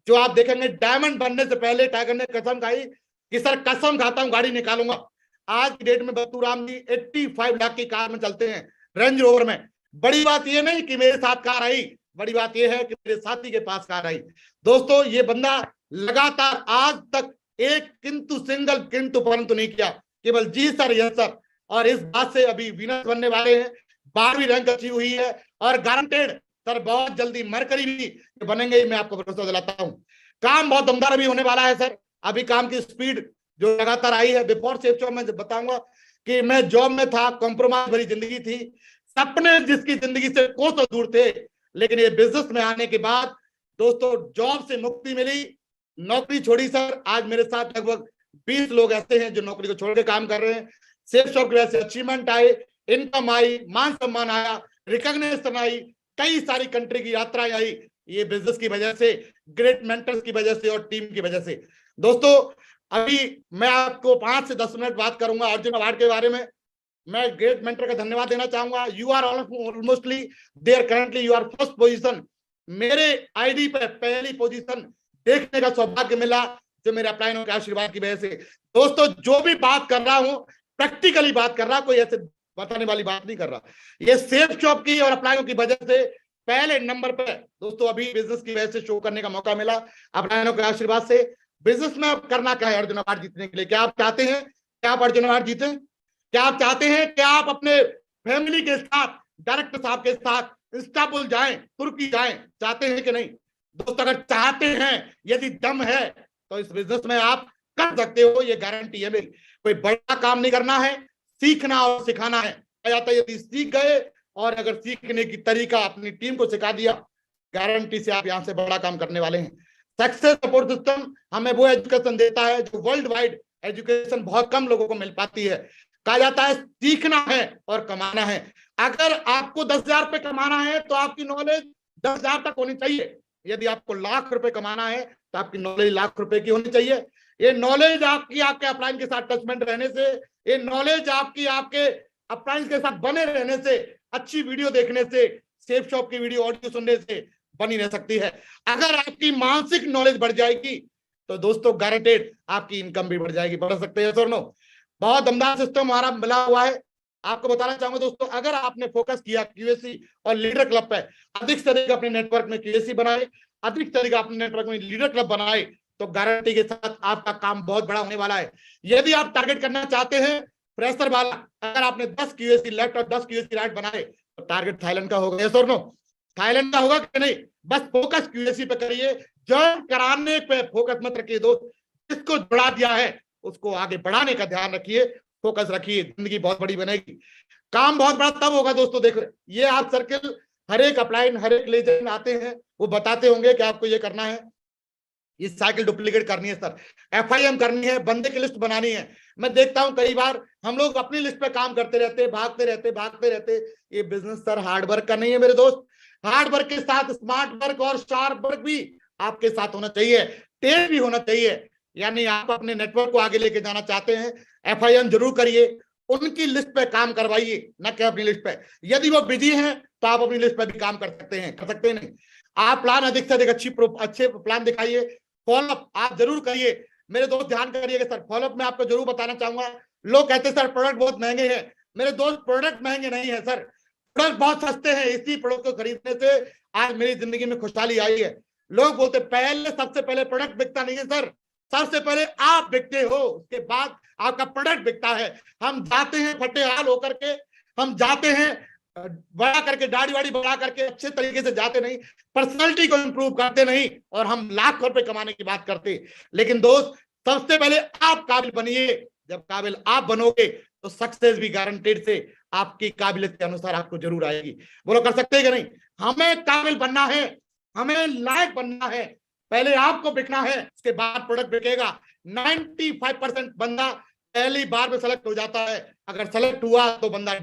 जो आप देखेंगे डायमंड बनने से पहले टाइगर ने कसम खाई कि सर कसम खाता हूं गाड़ी निकालूंगा। आज की डेट में बत्तूराम जी 85 लाख की कार में चलते हैं, रेंज रोवर में। बड़ी बात यह नहीं कि मेरे साथ कार आई, बड़ी बात यह है कि मेरे साथी के पास कार आई। दोस्तों ये बंदा लगातार आज तक एक सिंगल किंतु परंतु नहीं किया, केवल जी सर, यस सर, और इस बात से अभी विनर बनने वाले हैं। 12वीं रैंक अचीव हुई है और गारंटेड सर बहुत जल्दी मरकरी भी बनेंगे, मैं आपको भरोसा दिलाता हूं। काम बहुत दमदार अभी होने वाला है सर। अभी काम की स्पीड जो लगातार आई है, बिफोर सेफ शॉप में बताऊंगा कि मैं जॉब में था, कॉम्प्रोमाइज भरी जिंदगी थी, सपने जिसकी जिंदगी से कोसों दूर थे, लेकिन ये बिजनेस में आने के बाद दोस्तों जॉब से मुक्ति मिली, नौकरी छोड़ी सर। आज मेरे साथ लगभग 20 लोग ऐसे हैं जो नौकरी को छोड़ के काम कर रहे हैं। सेफ शॉप की वजह से अचीवमेंट आए, इनकम आई, मान सम्मान आया, रिकॉग्निशन आई, कई सारी कंट्री की यात्राएं आई, ये बिजनेस की वजह से, ग्रेट मेंटर्स की वजह से और टीम की वजह से। दोस्तों अभी मैं आपको 5 से 10 मिनट बात करूंगा अर्जुन अवार्ड के बारे में। मैं ग्रेट मेंटर का धन्यवाद देना चाहूंगा। You are almostly there, currently you are first position. मेरे आईडी पे पहली पोजीशन देखने का सौभाग्य मिला जो मेरे अपलाइनों के आशीर्वाद की वजह से। दोस्तों जो भी बात कर रहा हूं प्रैक्टिकली बात कर रहा, कोई ऐसे बताने वाली बात नहीं कर रहा। ये सेफ शॉप की और अपलाइनों की वजह से पहले नंबर पे दोस्तों अभी बिजनेस की वजह से शो करने का मौका मिला अपलाइनों के आशीर्वाद से। बिजनेस में अब करना क्या है अर्जुन अवार्ड जीतने के लिए? क्या आप चाहते हैं कि आप अर्जुन अवार्ड जीते? क्या आप चाहते हैं कि आप अपने फैमिली के साथ, डायरेक्टर साहब के साथ इस्तांबुल जाएं, तुर्की जाएं? चाहते हैं कि नहीं? दोस्तों अगर चाहते हैं, यदि दम है, तो इस बिजनेस में आप कर सकते हो, ये गारंटी है मेरी। कोई बड़ा काम नहीं करना है, सीखना और सिखाना है। यदि सीख गए और अगर सीखने की तरीका अपनी टीम को सिखा दिया, गारंटी से आप यहां से बड़ा काम करने वाले हैं। सक्सेस सपोर्ट सिस्टम हमें वो एजुकेशन देता है जो वर्ल्ड वाइड एजुकेशन बहुत कम लोगों को मिल पाती है। कहा जाता है सीखना है और कमाना है। अगर आपको 10,000 रुपए कमाना है तो आपकी नॉलेज 10,000 तक होनी चाहिए। यदि आपको लाख रुपए कमाना है तो आपकी नॉलेज लाख रुपए की होनी चाहिए। ये नॉलेज आपकी आपके अपलाइन के साथ टचमेंट रहने से, ये नॉलेज आपकी आपके अपलाइन के साथ बने रहने से, अच्छी वीडियो देखने से, सेफ शॉप की वीडियो ऑडियो सुनने से बनी रह सकती है। अगर आपकी मानसिक नॉलेज बढ़ जाएगी तो दोस्तों गारंटेड आपकी इनकम भी बढ़ जाएगी। बढ़ सकते हैं सर? नो, बहुत दमदार सिस्टम हमारा मिला हुआ है। आपको बताना चाहूंगा दोस्तों, अगर आपने फोकस किया क्यूएसी और लीडर क्लब पे, अधिक से अधिक अपने नेटवर्क में क्यूएसी बनाए, अधिक से अधिक अपने नेटवर्क में लीडर क्लब बनाए, तो गारंटी के साथ आपका काम बहुत बड़ा होने वाला है। यदि आप टारगेट करना चाहते हैं प्रेशर वाला, अगर आपने 10 क्यूएसी लेफ्ट और 10 क्यूएसी राइट बनाए तो टारगेट थाईलैंड का होगा। यस और नो? थाईलैंड का होगा कि नहीं? बस फोकस क्यूएसी पे करिए, ज्वाइन कराने पे फोकस मत रखिए दोस्त। जिसको जुड़ा दिया है उसको आगे बढ़ाने का ध्यान रखिए, फोकस रखिए, जिंदगी बहुत बड़ी बनेगी। काम बहुत बड़ा तब होगा दोस्तों, देखो ये आप सर्किल, हर एक अपलाइन, हर एक लेजेंड आते हैं, वो बताते होंगे कि आपको ये करना है, ये साइकिल डुप्लीकेट करनी है सर, एफआईएम करनी है, बंदे की लिस्ट बनानी है। मैं देखता हूं कई बार हम लोग अपनी लिस्ट पे काम करते रहते, भागते रहते। ये बिजनेस सर हार्ड वर्क का नहीं है मेरे दोस्त। हार्ड वर्क के साथ स्मार्ट वर्क और शार्प वर्क भी आपके साथ होना चाहिए, तेज भी होना चाहिए। यानी आप अपने नेटवर्क को आगे लेके जाना चाहते हैं, एफआईएम जरूर करिए, उनकी लिस्ट पे काम करवाइए, न कि अपनी लिस्ट पे। यदि वो बिजी हैं तो आप अपनी लिस्ट पे भी काम कर सकते हैं, नहीं? आप प्लान अधिक से अधिक अच्छे प्लान दिखाइए, फॉलोअप आप जरूर करिए। मेरे दोस्त ध्यान करिएगा सर, फॉलोअप में आपको जरूर बताना चाहूंगा। लोग कहते हैं सर प्रोडक्ट बहुत महंगे हैं। मेरे दोस्त प्रोडक्ट महंगे नहीं है सर, प्रोडक्ट बहुत सस्ते हैं। इसी प्रोडक्ट को खरीदने से आज मेरी जिंदगी में खुशहाली आई है। लोग बोलते पहले, सबसे पहले प्रोडक्ट बिकता नहीं है सर, सबसे पहले आप बिकते हो, उसके बाद आपका प्रोडक्ट बिकता है। हम जाते हैं फटे हाल होकर के, हम जाते हैं बड़ा करके, दाढ़ी वाड़ी बढ़ा करके, अच्छे तरीके से जाते नहीं, पर्सनालिटी को इंप्रूव करते नहीं, और हम लाख रुपए कमाने की बात करते। लेकिन दोस्त सबसे पहले आप काबिल बनिए। जब काबिल आप बनोगे तो सक्सेस भी गारंटेड से आपकी काबिलियत के अनुसार आपको जरूर आएगी। बोलो कर सकते हैं कि नहीं? हमें काबिल बनना है, हमें लायक बनना है, पहले आपको बिकना है, उसके बाद प्रोडक्ट बिकेगा। 95% बंदा पहली बार में सेलेक्ट हो जाता है। अगर सेलेक्ट हुआ तो बंदा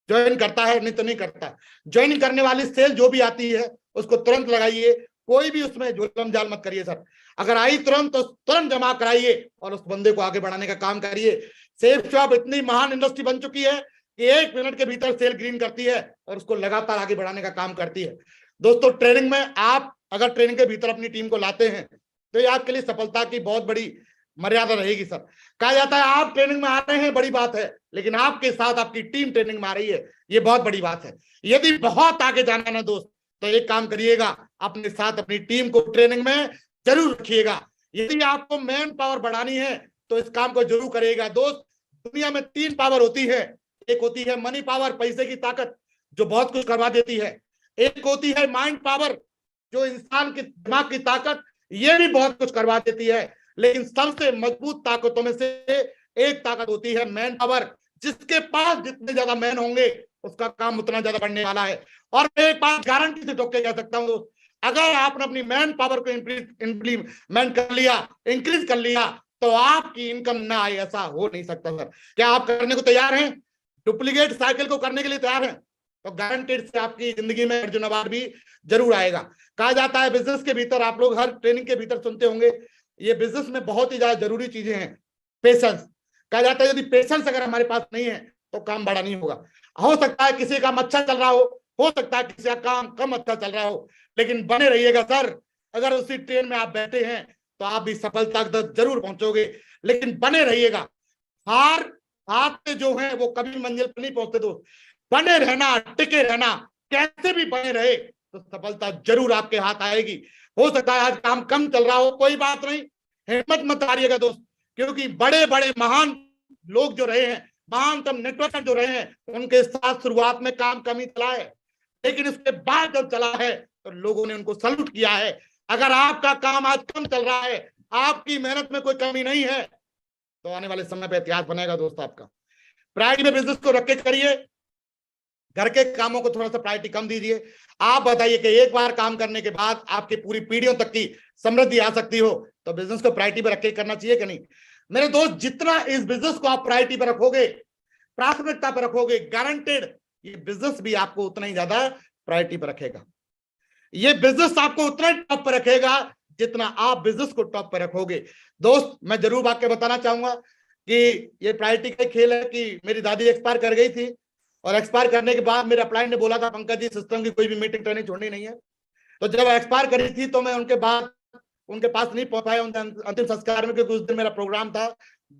ज्वाइन करता है, नहीं तो नहीं करता। ज्वाइन करने वाली सेल जो भी आती है उसको तुरंत लगाइए, कोई भी उसमें जुल्म जाल मत करिए सर। अगर आई तुरंत तो तुरंत जमा कराइए और उस बंदे को आगे बढ़ाने का काम करिए। सेफ शॉप इतनी महान इंडस्ट्री बन चुकी है कि 1 मिनट के भीतर सेल ग्रीन करती है और उसको लगातार आगे बढ़ाने का काम करती है। दोस्तों ट्रेनिंग में आप अगर ट्रेनिंग के भीतर अपनी टीम को लाते हैं तो ये आपके लिए सफलता की बहुत बड़ी मर्यादा रहेगी सर। कहा जाता है आप ट्रेनिंग में आ रहे हैं, बड़ी बात है, लेकिन आपके साथ आपकी टीम ट्रेनिंग में आ रही है, ये बहुत बड़ी बात है। यदि बहुत आगे जाना है ना दोस्त, तो एक काम करिएगा, अपने साथ अपनी टीम को ट्रेनिंग में जरूर रखिएगा। यदि आपको मैन पावर बढ़ानी है तो इस काम को जरूर करिएगा दोस्त। दुनिया में 3 पावर होती है, एक होती है मनी पावर, पैसे की ताकत, जो बहुत कुछ करवा देती है। एक होती है माइंड पावर, जो इंसान के दिमाग की ताकत, ये भी बहुत कुछ करवा देती है। लेकिन सबसे मजबूत ताकतों में से एक ताकत होती है मैन पावर। जिसके पास जितने ज्यादा मैन होंगे उसका काम उतना ज्यादा बढ़ने वाला है। और मैं एक बात गारंटी से ठोक के कह सकता हूं दोस्त, अगर आपने अपनी मैन पावर को इंप्लीमेंट कर लिया, इंक्रीज कर लिया, तो आपकी इनकम ना आए, ऐसा हो नहीं सकता सर। क्या आप करने को तैयार हैं? डुप्लीकेट साइकिल को करने के लिए तैयार हैं? तो गारंटेड से आपकी जिंदगी में अर्जुन अवार्ड भी जरूर आएगा। कहा जाता है बिजनेस के भीतर, आप लोग हर ट्रेनिंग के भीतर सुनते होंगे, ये बिजनेस में बहुत ही ज्यादा जरूरी चीजें हैं, पेशेंस। कहा जाता है यदि पेशेंस अगर हमारे पास नहीं है तो काम बड़ा नहीं होगा। हो सकता है किसी का काम अच्छा चल रहा हो सकता है किसी का काम कम अच्छा चल रहा हो, लेकिन बने रहिएगा सर। अगर उसी ट्रेन में आप बैठे हैं तो आप भी सफलता तक जरूर पहुंचोगे, लेकिन बने रहिएगा। हार हारते जो हैं वो कभी मंजिल पर नहीं पहुंचते दोस्त। बने रहना, टिके रहना, कैसे भी बने रहे तो सफलता जरूर आपके हाथ आएगी। हो सकता है आज काम कम चल रहा हो, कोई बात नहीं, हिम्मत मत हारिएगा दोस्त, क्योंकि बड़े बड़े महान लोग जो रहे हैं, महानतम नेटवर्कर जो रहे हैं, उनके साथ शुरुआत में काम कम ही चला है, लेकिन उसके बाद जब चला है तो लोगों ने उनको सल्यूट किया है। अगर आपका काम आज कम चल रहा है, आपकी मेहनत में कोई कमी नहीं है, तो आने वाले समय पे इतिहास बनेगा दोस्त आपका। प्रायोरिटी में बिजनेस को रख के करिए, घर के कामों को थोड़ा सा प्रायोरिटी कम दीजिए। आप बताइए कि एक बार काम करने के बाद आपकी पूरी पीढ़ियों तक की समृद्धि आ सकती हो, तो बिजनेस को प्रायोरिटी पर रख के करना चाहिए कि नहीं? मेरे दोस्त, जितना इस बिजनेस को आप प्रायोरिटी पर रखोगे, प्राथमिकता पर रखोगे, गारंटेड ये बिजनेस भी आपको उतना ही ज्यादा प्रायोरिटी पर रखेगा। ये बिजनेस आपको उतना टॉप पर रखेगा जितना आप बिजनेस को टॉप पर रखोगे। दोस्त, मैं जरूर वाक्य बताना चाहूंगा कि ये प्रायोरिटी का खेल है कि मेरी दादी एक्सपायर कर गई थी, और एक्सपायर करने के बाद मेरे अपलाइन ने बोला था, पंकज जी सिस्टम की कोई भी मीटिंग ट्रेनिंग छोड़नी नहीं है। तो जब एक्सपायर करी थी तो मैं उनके बाद उनके पास नहीं पहुंच पाया अंतिम संस्कार में, क्योंकि उस दिन मेरा प्रोग्राम था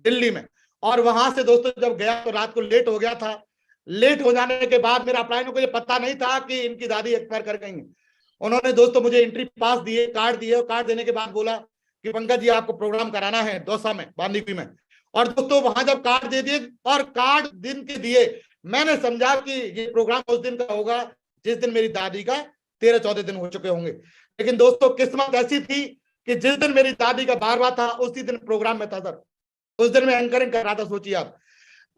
दिल्ली में, और वहां से दोस्तों जब गया तो रात को लेट हो गया था। लेट हो जाने के बाद मेरा अपलाइन को ये पता नहीं था कि इनकी दादी एक्सपायर कर गई। उन्होंने दोस्तों मुझे एंट्री पास दिए, कार्ड दिए, और कार्ड देने के बाद बोला कि पंकज जी आपको प्रोग्राम कराना है दौसा में, बांदीकुई में। और दोस्तों वहां जब कार्ड दे दिए और कार्ड दिन के दिए, मैंने समझा कि ये प्रोग्राम उस दिन का होगा जिस दिन मेरी दादी का 13-14 दिन हो चुके होंगे। लेकिन दोस्तों किस्मत ऐसी थी कि जिस दिन मेरी दादी का 12वां था उसी दिन प्रोग्राम में था सर। उस दिन मैं एंकरिंग कर रहा था, सोचिए आप।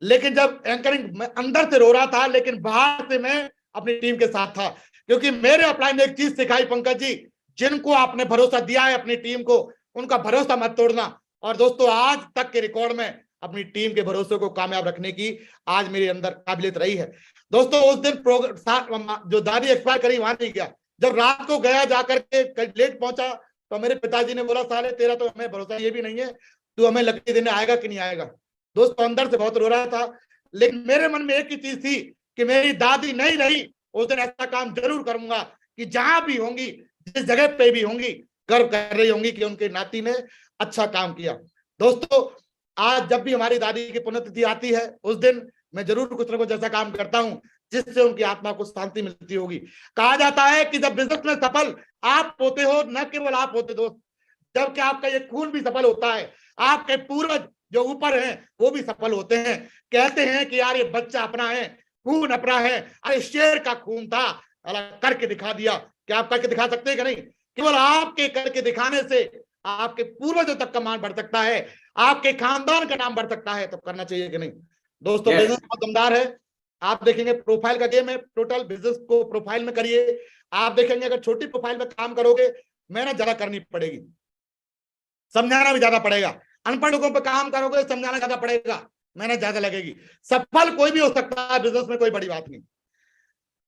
लेकिन जब एंकरिंग मैं अंदर से रो रहा था, लेकिन बाहर से मैं अपनी टीम के साथ था, क्योंकि मेरे अपलाइन ने एक चीज सिखाई, पंकज जी, जिनको आपने भरोसा दिया है अपनी टीम को, उनका भरोसा मत तोड़ना। और दोस्तों आज तक के रिकॉर्ड में अपनी टीम के भरोसे को कामयाब रखने की आज मेरे अंदर काबिलियत रही है। दोस्तों उस दिन जो दादी एक्सपायर करी वहां नहीं गया, जब रात को गया जाकर के लेट पहुंचा तो मेरे पिताजी ने बोला, साले तेरा तो हमें भरोसा ये भी नहीं है, तू हमें लकड़ी देने आएगा कि नहीं आएगा। दोस्तों अंदर से बहुत रो रहा था, लेकिन मेरे मन में एक ही चीज थी कि मेरी दादी नहीं रही, उस दिन ऐसा काम जरूर करूंगा कि जहां भी होंगी, जिस जगह पे भी होंगी, गर्व कर रही होंगी कि उनके नाती ने अच्छा काम किया। दोस्तों आज जब भी हमारी दादी की पुण्यतिथि आती है, उस दिन मैं जरूर कुछ ना कुछ ऐसा काम करता हूं जिससे उनकी आत्मा को शांति मिलती होगी। कहा जाता है कि जब बिजनेस में सफल आप होते हो, न केवल आप होते दोस्त, जबकि आपका ये खून भी सफल होता है, आपके पूर्वज जो ऊपर हैं वो भी सफल होते हैं। कहते हैं कि यार ये बच्चा अपना है, खून अपना है, अरे शेर का खून था, अलग करके दिखा दिया। क्या आप करके दिखा सकते हैं कि नहीं? केवल आपके करके दिखाने से आपके पूर्वजों तक का मान बढ़ सकता है, आपके खानदान का नाम बढ़ सकता है, तो करना चाहिए कि नहीं? दोस्तों बिजनेस बहुत दमदार है। आप देखेंगे प्रोफाइल का गेम है, टोटल बिजनेस को प्रोफाइल में करिए। आप देखेंगे अगर छोटी प्रोफाइल में काम करोगे, मेहनत ज्यादा करनी पड़ेगी, समझाना भी ज्यादा पड़ेगा। अनपढ़ लोगों पर काम करोगे, समझाना ज्यादा पड़ेगा, मेहनत ज्यादा लगेगी। सफल कोई भी हो सकता है बिजनेस में, कोई बड़ी बात नहीं,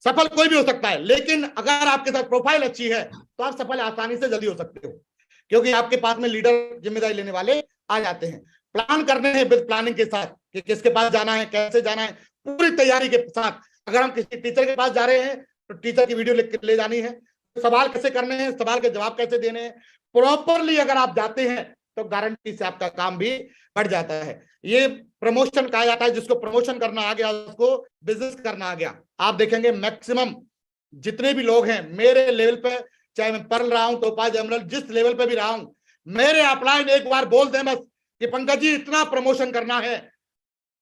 सफल कोई भी हो सकता है, लेकिन अगर आपके साथ प्रोफाइल अच्छी है तो आप सफल आसानी से जल्दी हो सकते हो, क्योंकि आपके पास में लीडर जिम्मेदारी लेने वाले आ जाते हैं। प्लान करने हैं विद प्लानिंग के साथ कि किसके पास जाना है, कैसे जाना है, पूरी तैयारी के साथ। अगर हम किसी टीचर के पास जा रहे हैं तो टीचर की वीडियो ले जानी है, सवाल कैसे करने हैं, सवाल के जवाब कैसे देने हैं, प्रॉपरली अगर आप जाते हैं तो गारंटी से आपका काम भी बढ़ जाता है। ये प्रमोशन कहा जाता है, जिसको प्रमोशन करना आ गया उसको बिजनेस करना आ गया। आप देखेंगे मैक्सिमम जितने भी लोग हैं मेरे लेवल पे, चाहे मैं पढ़ रहा हूं, टोपाज जनरल जिस लेवल पे भी रहा हूं, मेरे अपलाइन एक बार बोल दें बस कि पंकज जी इतना प्रमोशन करना है,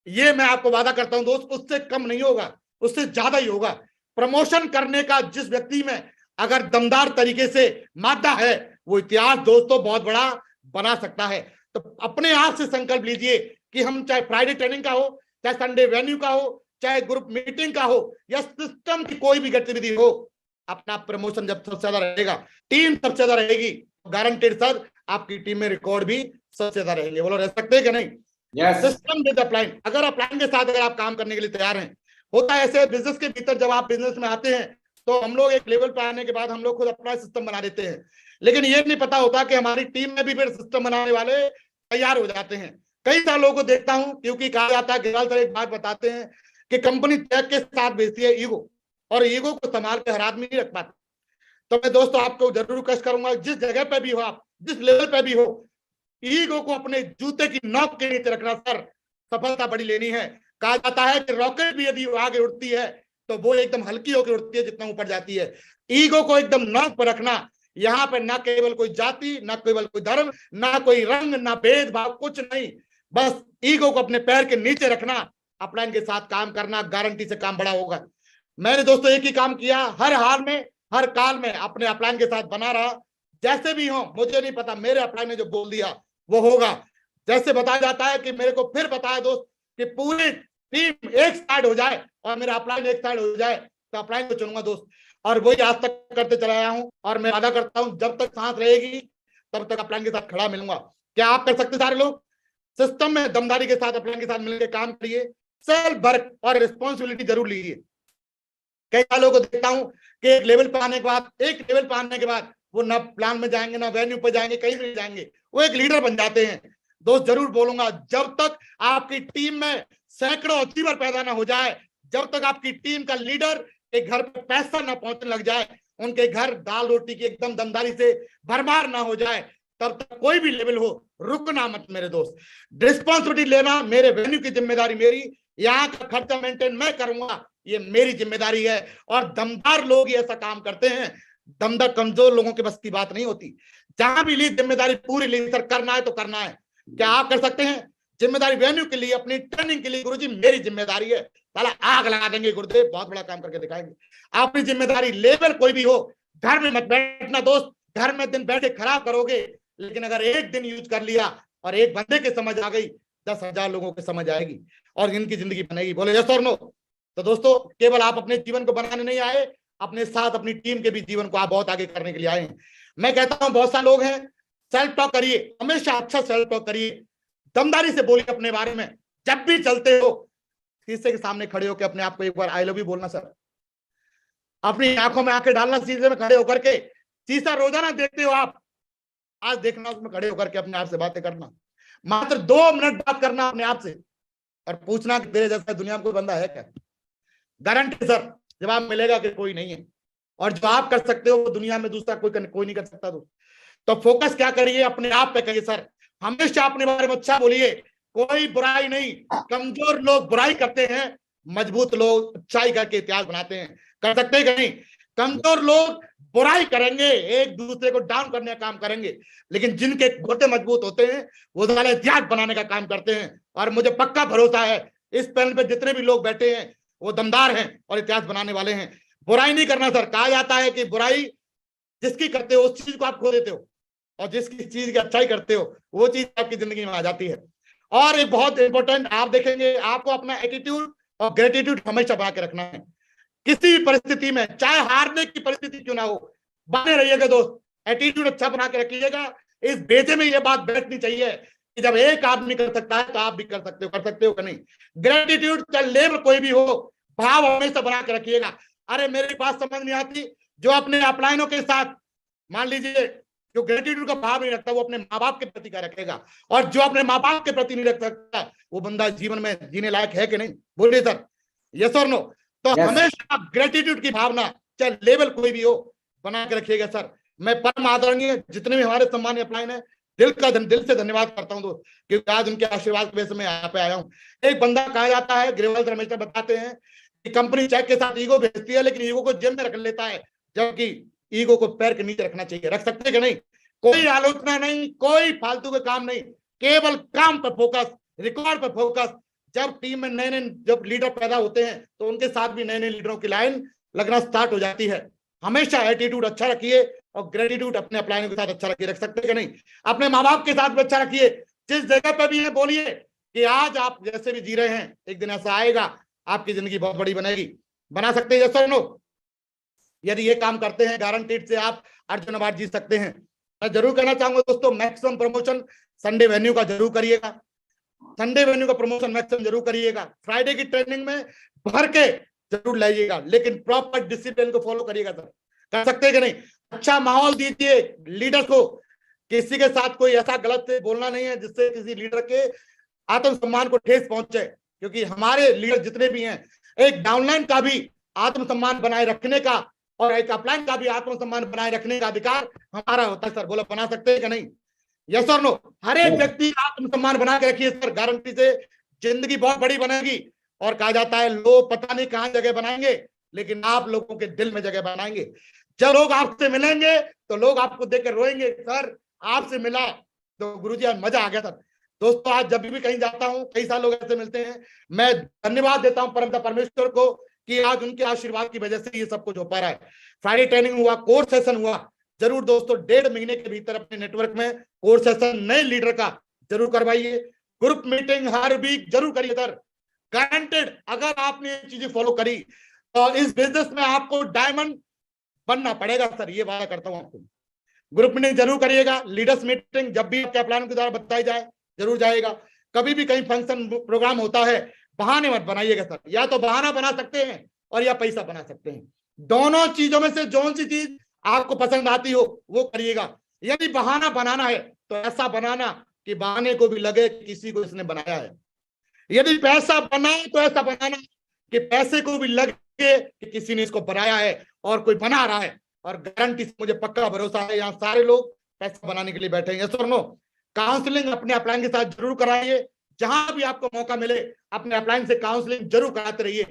ये मैं आपको वादा करता हूं दोस्त, उससे कम नहीं होगा, उससे ज्यादा ही होगा। प्रमोशन करने का जिस व्यक्ति में अगर दमदार तरीके से मादा है, वो इतिहास दोस्तों बहुत बड़ा बना सकता है। तो अपने आप से संकल्प लीजिए कि हम चाहे फ्राइडे ट्रेनिंग का हो, चाहे संडे वेन्यू का हो, चाहे ग्रुप मीटिंग का हो, या सिस्टम की कोई भी गतिविधि हो, अपना प्रमोशन जब सबसे ज्यादा रहेगा, टीम सबसे ज्यादा रहेगी, गारंटेड सर आपकी टीम में रिकॉर्ड भी सबसे ज्यादा रहेंगे। बोलो रह सकते हैं कि नहीं? सिस्टम विद अपलाइन, अगर अपलाइन के साथ अगर आप काम करने के लिए तैयार हैं, होता है ऐसे बिजनेस के भीतर, जब आप बिजनेस में आते हैं तो हम लोग एक लेवल पे आने के बाद हम लोग खुद अपना सिस्टम बना देते हैं, लेकिन ये नहीं पता होता कि हमारी टीम में भी फिर सिस्टम बनाने वाले तैयार हो जाते हैं। कई सारे लोगों को देखता हूं, क्योंकि कहा जाता है, गिरवाल सर एक बात बताते हैं कि कंपनी त्याग के साथ बेचती है ईगो, और ईगो को संभाल के हर आदमी नहीं रख पाता। तो मैं दोस्तों आपको जरूर रिक्वेस्ट करूंगा, जिस जगह पे भी हो आप, जिस लेवल पे भी हो, ईगो को अपने जूते की नोक के नीचे रखना सर, सफलता बड़ी लेनी है। कहा जाता है कि रॉकेट भी यदि आगे उड़ती है तो वो एकदम हल्की होकर उड़ती है जितना ऊपर जाती है। ईगो को एकदम नोक पर रखना, यहाँ पे ना केवल कोई जाति, ना केवल कोई धर्म, ना कोई रंग, ना भेदभाव, कुछ नहीं, बस ईगो को अपने पैर के नीचे रखना, अपलाइन के साथ काम करना, गारंटी से काम बड़ा होगा। मैंने दोस्तों एक ही काम किया, हर हाल में, हर काल में अपने अपलाइन के साथ बना रहा। जैसे भी हो, मुझे नहीं पता, मेरे अपलाइन ने जो बोल दिया वो होगा। जैसे बताया जाता है कि मेरे को फिर बताया दोस्त कि पूरी टीम एक साइड हो जाए और मेरा अपलाइन एक साइड हो जाए, तो अपलाइन को चुनूंगा दोस्त, और वही आज तक करते चला आया हूं। और मैं वादा करता हूं, जब तक सांस रहेगी तब तक अपलाइन के साथ खड़ा मिलूंगा। क्या आप कर सकते सारे लोग? सिस्टम में दमदारी के साथ अपलाइन के साथ मिलकर काम करिए, सेल्फ वर्क और रिस्पॉन्सिबिलिटी जरूर लीजिए। कई सालों को देखता हूं कि एक लेवल पर आने के बाद वो ना प्लान में जाएंगे, ना वेन्यू पर जाएंगे, कहीं नहीं जाएंगे, वो एक लीडर बन जाते हैं। दोस्त जरूर बोलूंगा, जब तक आपकी टीम में सैकड़ों अचीवर पैदा ना हो जाए, जब तक आपकी टीम का लीडर के घर पे पैसा ना पहुंचने लग जाए, उनके घर दाल रोटी की एकदम दमदारी से भरमार ना हो जाए, तब तक कोई भी लेवल हो, रुकना मत मेरे दोस्त। रिस्पॉन्सिबिलिटी लेना, मेरे वेन्यू की जिम्मेदारी मेरी, यहाँ का खर्चा मेंटेन मैं करूंगा, ये मेरी जिम्मेदारी है। और दमदार लोग ही ऐसा काम करते हैं, दमदार कमजोर लोगों के बस की बात नहीं होती। जहां भी ली जिम्मेदारी पूरी ली सर, करना है तो करना है। क्या आप कर सकते हैं? जिम्मेदारी वेन्यू के लिए, अपनी ट्रेनिंग के लिए, गुरुजी मेरी जिम्मेदारी है, साला आग लगा देंगे गुरुदेव, बहुत बड़ा काम करके दिखाएंगे। अपनी जिम्मेदारी, लेवल कोई भी हो, घर में मत बैठना दोस्त, घर में दिन बैठे खराब करोगे, लेकिन अगर एक दिन यूज कर लिया और एक बंदे के समझ आ गई, 10,000 लोगों को समझ आएगी और इनकी जिंदगी बनेगी। बोले यस और नो? तो दोस्तों, केवल आप अपने जीवन को बनाने नहीं आए, अपने साथ अपनी टीम के भी जीवन को आप बहुत आगे करने के लिए आए हैं। मैं कहता हूं, बहुत सारे लोग हैं, सेल्फ टॉक करिए, हमेशा अच्छा सेल्फ टॉक करिए, दमदारी से बोलिए अपने बारे में। जब भी चलते हो, शीशे के सामने खड़े होकर अपने आप को एक बार आई लव यू बोलना सर, अपनी आंखों में आंखें डालना, शीशे में खड़े होकर के। शीशा रोजाना देखते हो आप, आज देखना, उसमें खड़े होकर के अपने आप से बातें करना, मात्र 2 मिनट बात करना अपने आप से, और पूछना कि तेरे जैसा दुनिया में कोई बंदा है क्या? गारंटी सर जवाब मिलेगा कि कोई नहीं है, और जो आप कर सकते हो वो दुनिया में दूसरा कोई नहीं कर सकता। तो फोकस क्या करिए, अपने आप पे करिए सर, हमेशा अपने बारे में अच्छा बोलिए, कोई बुराई नहीं। कमजोर लोग बुराई करते हैं, मजबूत लोग अच्छाई करके इतिहास बनाते हैं। कर सकते हैं कि नहीं? कमजोर लोग बुराई करेंगे, एक दूसरे को डाउन करने का काम करेंगे, लेकिन जिनके घोटे मजबूत होते हैं वो साले इतिहास बनाने का काम करते हैं। और मुझे पक्का भरोसा है, इस पैनल पे जितने भी लोग बैठे हैं वो दमदार हैं और इतिहास बनाने वाले हैं। बुराई नहीं करना सर, कहा जाता है कि बुराई जिसकी करते हो उस चीज को आप खो देते हो, और जिसकी चीज की अच्छाई करते हो वो चीज आपकी जिंदगी में आ जाती है। और एक बहुत इंपॉर्टेंट, आप देखेंगे, आपको अपना एटीट्यूड और ग्रेटिट्यूड हमेशा बना के रखना है। किसी भी परिस्थिति में, चाहे हारने की परिस्थिति क्यों ना हो, बने रहिएगा दोस्त, एटीट्यूड अच्छा बना के रखिएगा। इस बेचे में ये बात बैठनी चाहिए कि जब एक आदमी कर सकता है तो आप भी कर सकते हो कि नहीं? ग्रेटिट्यूड चाहे लेवल कोई भी हो, भाव हमेशा बना के रखिएगा। अरे मेरी बात समझ नहीं आती, जो अपने अपलाइनों के साथ, मान लीजिए, जो ग्रेटिट्यूड का भाव नहीं रखता वो अपने माँ बाप के प्रति क्या रखेगा? और जो अपने माँ बाप के प्रति नहीं रख सकता वो बंदा जीवन में जीने लायक है कि नहीं? बोलिए सर, यस और नो? तो हमेशा ग्रेटिट्यूड की भावना, चाहे लेवल कोई भी हो, बना के रखिएगा सर। मैं परम आदरणीय जितने भी हमारे सम्मानीय अपलाइन है, दिल से धन्यवाद करता हूं दोस्त, क्योंकि आज उनके आशीर्वाद की वजह से मैं यहाँ पे आया हूँ। एक बंदा, कहा जाता है, गिरिवाल सर हमेशा बताते हैं कि कंपनी चेक के साथ ईगो भेजती है, लेकिन ईगो को जेब में रख लेता है, जबकि ईगो को पैर के नीचे रखना चाहिए। रख सकते कि नहीं? कोई आलोचना नहीं, कोई फालतू के काम नहीं, केवल काम पर फोकस, रिकॉर्ड पर फोकस। जब टीम में नए जब लीडर पैदा होते हैं तो उनके साथ भी नए लीडरों की लाइन लगना स्टार्ट हो जाती है। हमेशा एटीट्यूड अच्छा रखिए और ग्रेटिट्यूड अपने अपलाइनों के साथ अच्छा रखिए। रख सकते कि नहीं? अपने माँ बाप के साथ भी अच्छा रखिए, जिस जगह पर भी है बोलिए कि आज आप जैसे भी जी रहे हैं, एक दिन ऐसा आएगा आपकी जिंदगी बहुत बड़ी बनेगी। बना सकते हैं? यस और नो? यदि ये काम करते हैं गारंटीड से आप अर्जुन अवार्ड जीत सकते हैं। मैं जरूर कहना चाहूंगा दोस्तों, मैक्सिमम प्रमोशन संडे वेन्यू का जरूर करिएगा, संडे वेन्यू का प्रमोशन मैक्सिमम जरूर करिएगा, फ्राइडे की ट्रेनिंग में भर के जरूर लाइएगा, लेकिन प्रॉपर डिसिप्लिन को फॉलो करिएगा सर। कर सकते हैं कि नहीं? अच्छा माहौल दीजिए लीडर को, किसी के साथ कोई ऐसा गलत से बोलना नहीं है जिससे किसी लीडर के आत्मसम्मान को ठेस पहुंचे, क्योंकि हमारे लीडर जितने भी हैं, एक डाउनलाइन का भी आत्मसम्मान बनाए रखने का और एक अपलाइन का भी आत्मसम्मान बनाए रखने का अधिकार हमारा होता है सर। बोलो बना सकते हैं कि नहीं? यस और नो? हर एक व्यक्ति आत्मसम्मान बना के रखिए सर, गारंटी से जिंदगी बहुत बड़ी बनेगी। और कहा जाता है लोग पता नहीं कहां जगह बनाएंगे, लेकिन आप लोगों के दिल में जगह बनाएंगे। जब लोग आपसे मिलेंगे तो लोग आपको देख कर रोएंगे, सर आपसे मिला तो गुरुजी आज मजा आ गया सर। दोस्तों आज जब भी कहीं जाता हूं, कई सारे लोग ऐसे मिलते हैं, मैं धन्यवाद देता हूं परमपिता परमेश्वर को कि आज उनके आशीर्वाद की वजह से ये सब कुछ हो पा रहा है। फ्राइडे ट्रेनिंग हुआ, कोर्स सेशन हुआ, जरूर दोस्तों 1.5 महीने के भीतर अपने नेटवर्क में कोर्स सेशन नए लीडर का जरूर करवाइए। ग्रुप मीटिंग हर वीक जरूर करिए सर, गारंटेड अगर आपने ये चीजें फॉलो करी तो इस बिजनेस में आपको डायमंड बनना पड़ेगा सर, ये वादा करता हूं आपको। ग्रुप मीटिंग जरूर करिएगा, लीडर्स मीटिंग जब भी आपके प्लान के द्वारा बताई जाए जरूर जाएगा। कभी भी कहीं फंक्शन प्रोग्राम होता है बहाने मत बनाइएगा सर, या तो बहाना बना सकते हैं और या पैसा बना सकते हैं, दोनों चीजों में से जो सी चीज आपको पसंद आती हो वो करिएगा। यदि बहाना बनाना है तो ऐसा बनाना कि बहाने को भी लगे किसी को इसने बनाया है, यदि पैसा बनाए तो ऐसा बनाना कि पैसे को भी लगे कि किसी ने इसको बनाया है और कोई बना रहा है। और गारंटी से मुझे पक्का भरोसा है यहाँ सारे लोग पैसा बनाने के लिए बैठे हैं। सुनो, काउंसलिंग अपने अपलाइन के साथ जरूर कराइए, जहां भी आपको मौका मिले अपने अपलाइन से काउंसलिंग जरूर कराते रहिए,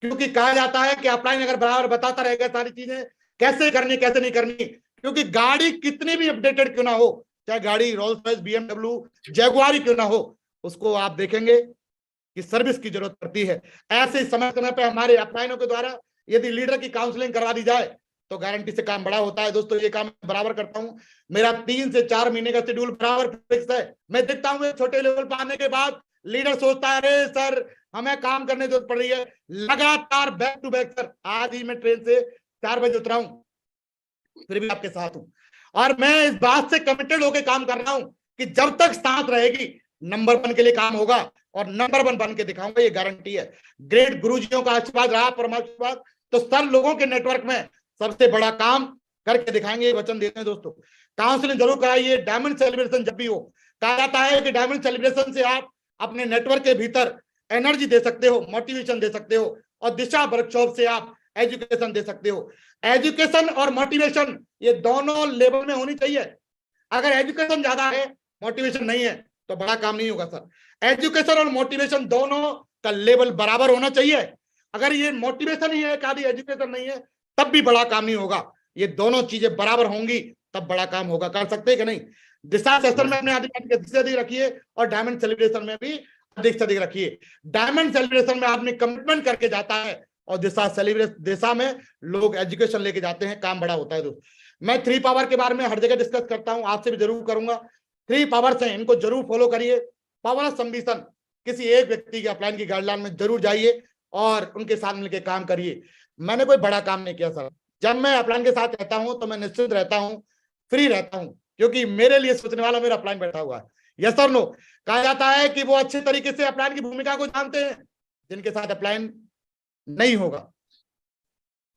क्योंकि कहा जाता है कि अपलाइन अगर बराबर बताता रहेगा सारी चीजें कैसे करनी कैसे नहीं करनी, क्योंकि गाड़ी कितनी भी अपडेटेड क्यों ना हो, चाहे गाड़ी रोल्स रॉयस, BMW, जैगुआर क्यों ना हो, उसको आप देखेंगे कि सर्विस की जरूरत पड़ती है। ऐसे समय समय पे हमारे अपलाइनों के द्वारा यदि लीडर की काउंसलिंग करवा दी जाए तो गारंटी से काम बड़ा होता है। दोस्तों ये काम बराबर करता हूं, मेरा 3 से 4 महीने का शेड्यूल बराबर फिक्स है। मैं देखता हूं छोटे लेवल पर आने के बाद लीडर सोचता है अरे सर हमें काम करने की जरूरत पड़ रही है, लगातार बैक टू बैक सर। आज ही मैं ट्रेन से 4 बजे उतरा हूं, फिर भी आपके साथ हूं, और मैं इस बात से कमिटेड होकर काम कर रहा हूं कि जब तक साथ रहेगी नंबर 1 के लिए काम होगा और नंबर 1 बन के दिखाऊंगा, ये गारंटी है। ग्रेट गुरुजियों का आशीर्वाद रहा, परमाशीर्वाद, तो सर लोगों के नेटवर्क में सबसे बड़ा काम करके दिखाएंगे, वचन देते हैं। दोस्तों काउंसलिंग जरूर कराइए, डायमंड सेलिब्रेशन जब भी हो, कहा जाता है कि डायमंड सेलिब्रेशन से आप अपने नेटवर्क के भीतर एनर्जी दे सकते हो, मोटिवेशन दे सकते हो, और दिशा वर्कशॉप से आप एजुकेशन दे सकते हो। एजुकेशन और मोटिवेशन ये दोनों लेवल में होनी चाहिए। अगर एजुकेशन ज्यादा है मोटिवेशन नहीं है तो बड़ा काम नहीं होगा सर। एजुकेशन और मोटिवेशन दोनों का लेवल बराबर होना चाहिए। अगर ये मोटिवेशन ही है, आदि एजुकेशन नहीं है, तब भी बड़ा काम नहीं होगा। ये दोनों चीजें बराबर होंगी तब बड़ा काम होगा। कर सकते हैं कि नहीं? दिशा सेशन में अपने अधिक से अधिक रखिए और डायमंड सेलिब्रेशन में भी अधिक से अधिक रखिए। डायमंड सेलिब्रेशन में आदमी कमिटमेंट करके जाता है और दिशा में लोग एजुकेशन लेके जाते हैं, काम बड़ा होता है। दोस्त मैं 3 पावर के बारे में हर जगह डिस्कस करता हूं, आपसे भी जरूर करूंगा। 3 पावर्स हैं, इनको जरूर फॉलो करिए। पावर ऑफ संबिशन, किसी एक व्यक्ति के अपलाइन की गाइडलाइन में जरूर जाइए और उनके साथ मिलकर काम करिए। मैंने कोई बड़ा काम नहीं किया सर, जब मैं अपलाइन के साथ रहता हूं तो मैं निश्चित रहता हूं, फ्री रहता हूं, क्योंकि मेरे लिए सोचने वाला मेरा अपलाइन बैठा हुआ है। Yes sir no? कहा जाता है कि वो अच्छे तरीके से अपलाइन की भूमिका को जानते हैं जिनके साथ अपलाइन नहीं होगा,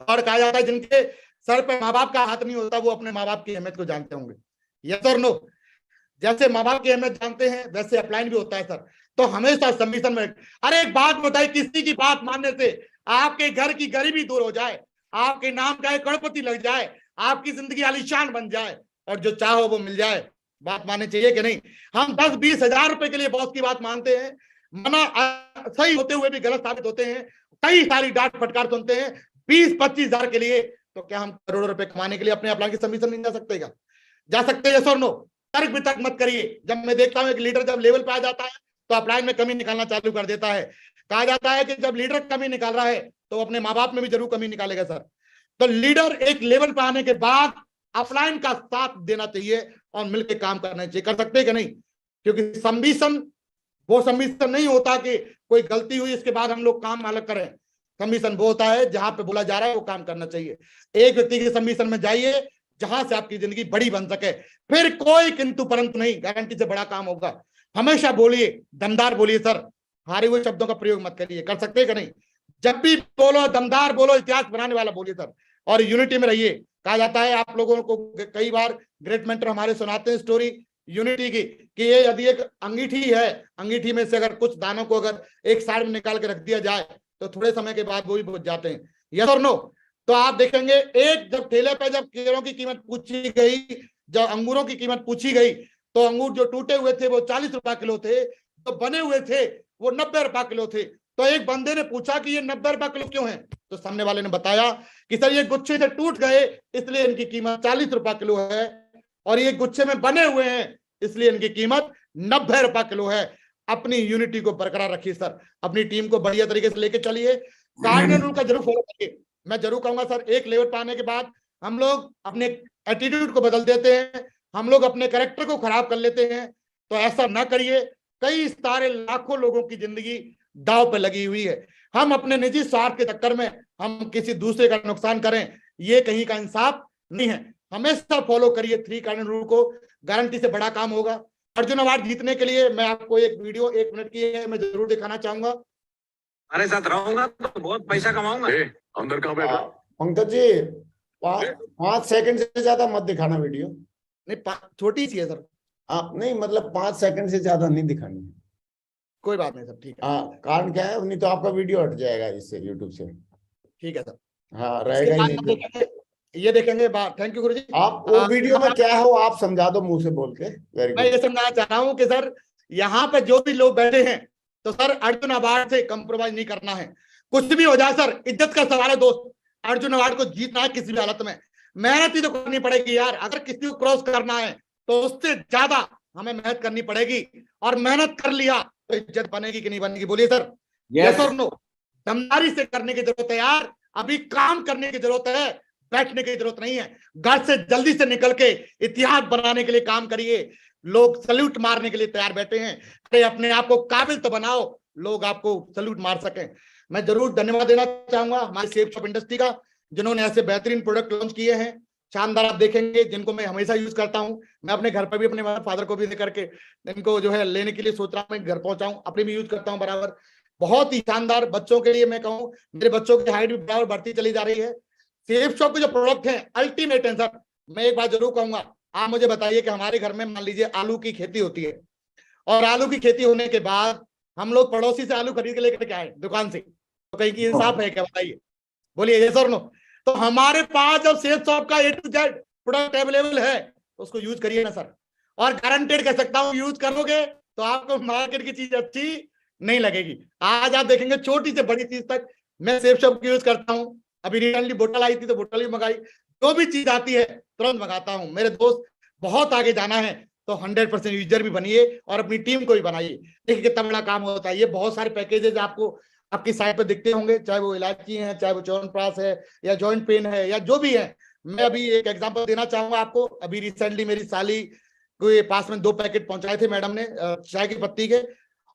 और कहा जाता है जिनके सर पे माँ बाप का हाथ नहीं होता वो अपने माँ बाप की अहमियत को जानते होंगे। यस और नो? जैसे माँ बाप की अहमियत जानते हैं वैसे अपलाइन भी होता है सर। तो हमेशा सबमिशन में, अरे एक बात बताइए, किसी की बात मानने से आपके घर की गरीबी दूर हो जाए, आपके नाम का एक करोड़पति लग जाए, आपकी जिंदगी आलीशान बन जाए और जो चाहो वो मिल जाए, बात माननी चाहिए कि नहीं? हम 10-20 हजार रुपए के लिए बॉस की बात मानते हैं, मना सही होते हुए भी गलत साबित होते हैं, कई सारी डांट फटकार सुनते हैं 20-25 हजार के लिए। तो क्या हम करोड़ों रुपए कमाने के लिए अपने अपलाइन की सबमिशन नहीं जा सकते? क्या जा सकते हैं? यस और नो? तर्क वितर्क मत करिए। जब मैं देखता हूं एक लीडर जब लेवल पे आ जाता है तो अपलाइन में कमी निकालना चालू कर देता है। कहा जाता है कि जब लीडर कमी निकाल रहा है तो अपने माँ बाप में भी जरूर कमी निकालेगा सर। तो लीडर एक लेवल पर आने के बाद अपलाइन का साथ देना चाहिए और मिलकर काम करना चाहिए। कर सकते हैं कि नहीं? क्योंकि संबिशन वो संबिशन नहीं होता कि कोई गलती हुई इसके बाद हम लोग काम अलग करें। सबमिशन वो होता है जहां पे बोला जा रहा है वो काम करना चाहिए। एक व्यक्ति के सबमिशन में जाइए जहां से आपकी जिंदगी बड़ी बन सके, फिर कोई किंतु परंतु नहीं, गारंटी से बड़ा काम होगा। हमेशा बोलिए, दमदार बोलिए सर, हारे हुए शब्दों का प्रयोग मत करिए। कर सकते हैं कि नहीं? जब भी बोलो दमदार बोलो, इतिहास बनाने वाला बोलिए सर, और यूनिटी में रहिए। कहा जाता है, आप लोगों को कई बार ग्रेट मेंटर हमारे सुनाते हैं स्टोरी यूनिटी की, कि ये यदि एक अंगीठी है, अंगीठी में से अगर कुछ दानों को अगर एक साइड में निकाल के रख दिया जाए तो थोड़े समय के बाद वो भी बुझ जाते हैं। यस और नो? तो आप देखेंगे, एक जब ठेले पे जब केलों की कीमत पूछी गई, जब अंगूरों की कीमत पूछी गई, तो अंगूर जो टूटे हुए थे वो 40 रुपए किलो थे, तो बने हुए थे वो 90 रुपए किलो थे। तो एक बंदे ने पूछा कि ये 90 रुपए किलो क्यों है? तो सामने वाले ने बताया कि सर ये गुच्छे से टूट गए इसलिए इनकी कीमत 40 रुपए किलो है, और ये गुच्छे में बने हुए हैं इसलिए इनकी कीमत 90 रुपए किलो है। अपनी यूनिटी को बरकरार रखिए सर, अपनी टीम को बढ़िया तरीके से लेके चलिए, कार्डिनल रूल का जरूर फॉलो करिए। मैं जरूर कहूंगा सर, एक लेवल पर आने के बाद हम लोग अपने एटीट्यूड को बदल देते हैं, हम लोग अपने कैरेक्टर को खराब कर लेते हैं। तो ऐसा ना करिए। कई सारे लाखों लोगों की जिंदगी दांव पे लगी हुई है। हम अपने निजी स्वार्थ के चक्कर में हम किसी दूसरे का नुकसान करें, ये कहीं का इंसाफ नहीं है। हमेशा फॉलो करिए 3 कार्डिनल रूल को, गारंटी से बड़ा काम होगा। अर्जुन अवार्ड जीतने के लिए मैं आपको एक वीडियो 1 मिनट की है, मैं जरूर दिखाना चाहूंगा। हमारे साथ रहूंगा तो बहुत पैसा कमाऊंगा। अंदर कहाँ बैठा? पंकज जी 5 सेकंड से ज्यादा मत दिखाना वीडियो। नहीं, छोटी सी है सर। आप नहीं, मतलब 5 सेकंड से ज्यादा नहीं दिखानी है। कोई बात नहीं सर, ठीक है। हाँ, कारण क्या है, नहीं तो आपका वीडियो हट जाएगा इससे, यूट्यूब से। ठीक है सर। हाँ, रहेगा ही नहीं। ये देखेंगे बात। थैंक यू गुरुजी। आप वो वीडियो में क्या हो आप समझा दो मुंह से बोल के। वेरी मैं ये समझाना चाह रहा हूँ कि सर यहाँ पे जो भी लोग बैठे हैं, तो सर अर्जुन अवार्ड से कंप्रोमाइज नहीं करना है। कुछ भी हो जाए सर, इज्जत का सवाल है दोस्त, अर्जुन अवार्ड को जीतना है किसी भी हालत में। मेहनत ही तो करनी पड़ेगी यार। अगर किसी को क्रॉस करना है तो उससे ज्यादा हमें मेहनत करनी पड़ेगी, और मेहनत कर लिया तो इज्जत बनेगी कि नहीं बनेगी? बोलिए सर, यस और नो? दमदारी से करने की जरूरत है यार, अभी काम करने की जरूरत है, बैठने की जरूरत नहीं है। घर से जल्दी से निकल के इतिहास बनाने के लिए काम करिए। लोग सल्यूट मारने के लिए तैयार बैठे हैं, अरे अपने आप को काबिल तो बनाओ, लोग आपको सल्यूट मार सकें। मैं जरूर धन्यवाद देना चाहूंगा हमारे सेफ शॉप इंडस्ट्री का, जिन्होंने ऐसे बेहतरीन प्रोडक्ट लॉन्च किए हैं, शानदार। आप देखेंगे जिनको मैं हमेशा यूज करता हूं। मैं अपने घर पर भी अपने फादर को भी लेकर के इनको जो है लेने के लिए सोच रहा हूं, मैं घर पहुंचाऊं, अपने भी यूज करता हूं बराबर। बहुत ही शानदार। बच्चों के लिए मैं कहूं, मेरे बच्चों की हाइट भी बराबर बढ़ती चली जा रही है। सेफ शॉप के जो प्रोडक्ट हैं अल्टीमेट है सर। मैं एक बात जरूर कहूंगा, आप मुझे बताइए कि हमारे घर में मान लीजिए आलू की खेती होती है, और आलू की खेती होने के बाद हम लोग पड़ोसी से आलू खरीद के लेकर के आए दुकान से, तो कहीं की इंसाफ है क्या? बताइए, बोलिए यस और नो? तो हमारे पास जब सेफ शॉप का A to Z product available है तो उसको यूज करिए ना सर। और गारंटेड कह सकता हूं, यूज करोगे तो आपको मार्केट की चीज अच्छी नहीं लगेगी। आज आप देखेंगे छोटी से बड़ी चीज तक मैं सेफ शॉप यूज करता हूं। अभी रिसेंटली बोतल आई थी तो बोतल भी मंगाई। जो भी चीज आती है तुरंत मंगाता हूं। मेरे दोस्त, बहुत आगे जाना है तो 100% यूजर भी बनिए और अपनी टीम को भी बनाइए। देखिए कितना बड़ा काम होता है। ये बहुत सारे पैकेजेस आपको आपकी साइट पे दिखते होंगे, चाहे वो इलायची है, चाहे वो च्यवनप्राश है, या जॉइंट पेन है, या जो भी है। मैं अभी एक एग्जांपल देना चाहूंगा आपको। अभी रिसेंटली मेरी साली के पास में 2 पैकेट पहुंचाए थे मैडम ने चाय की पत्ती के।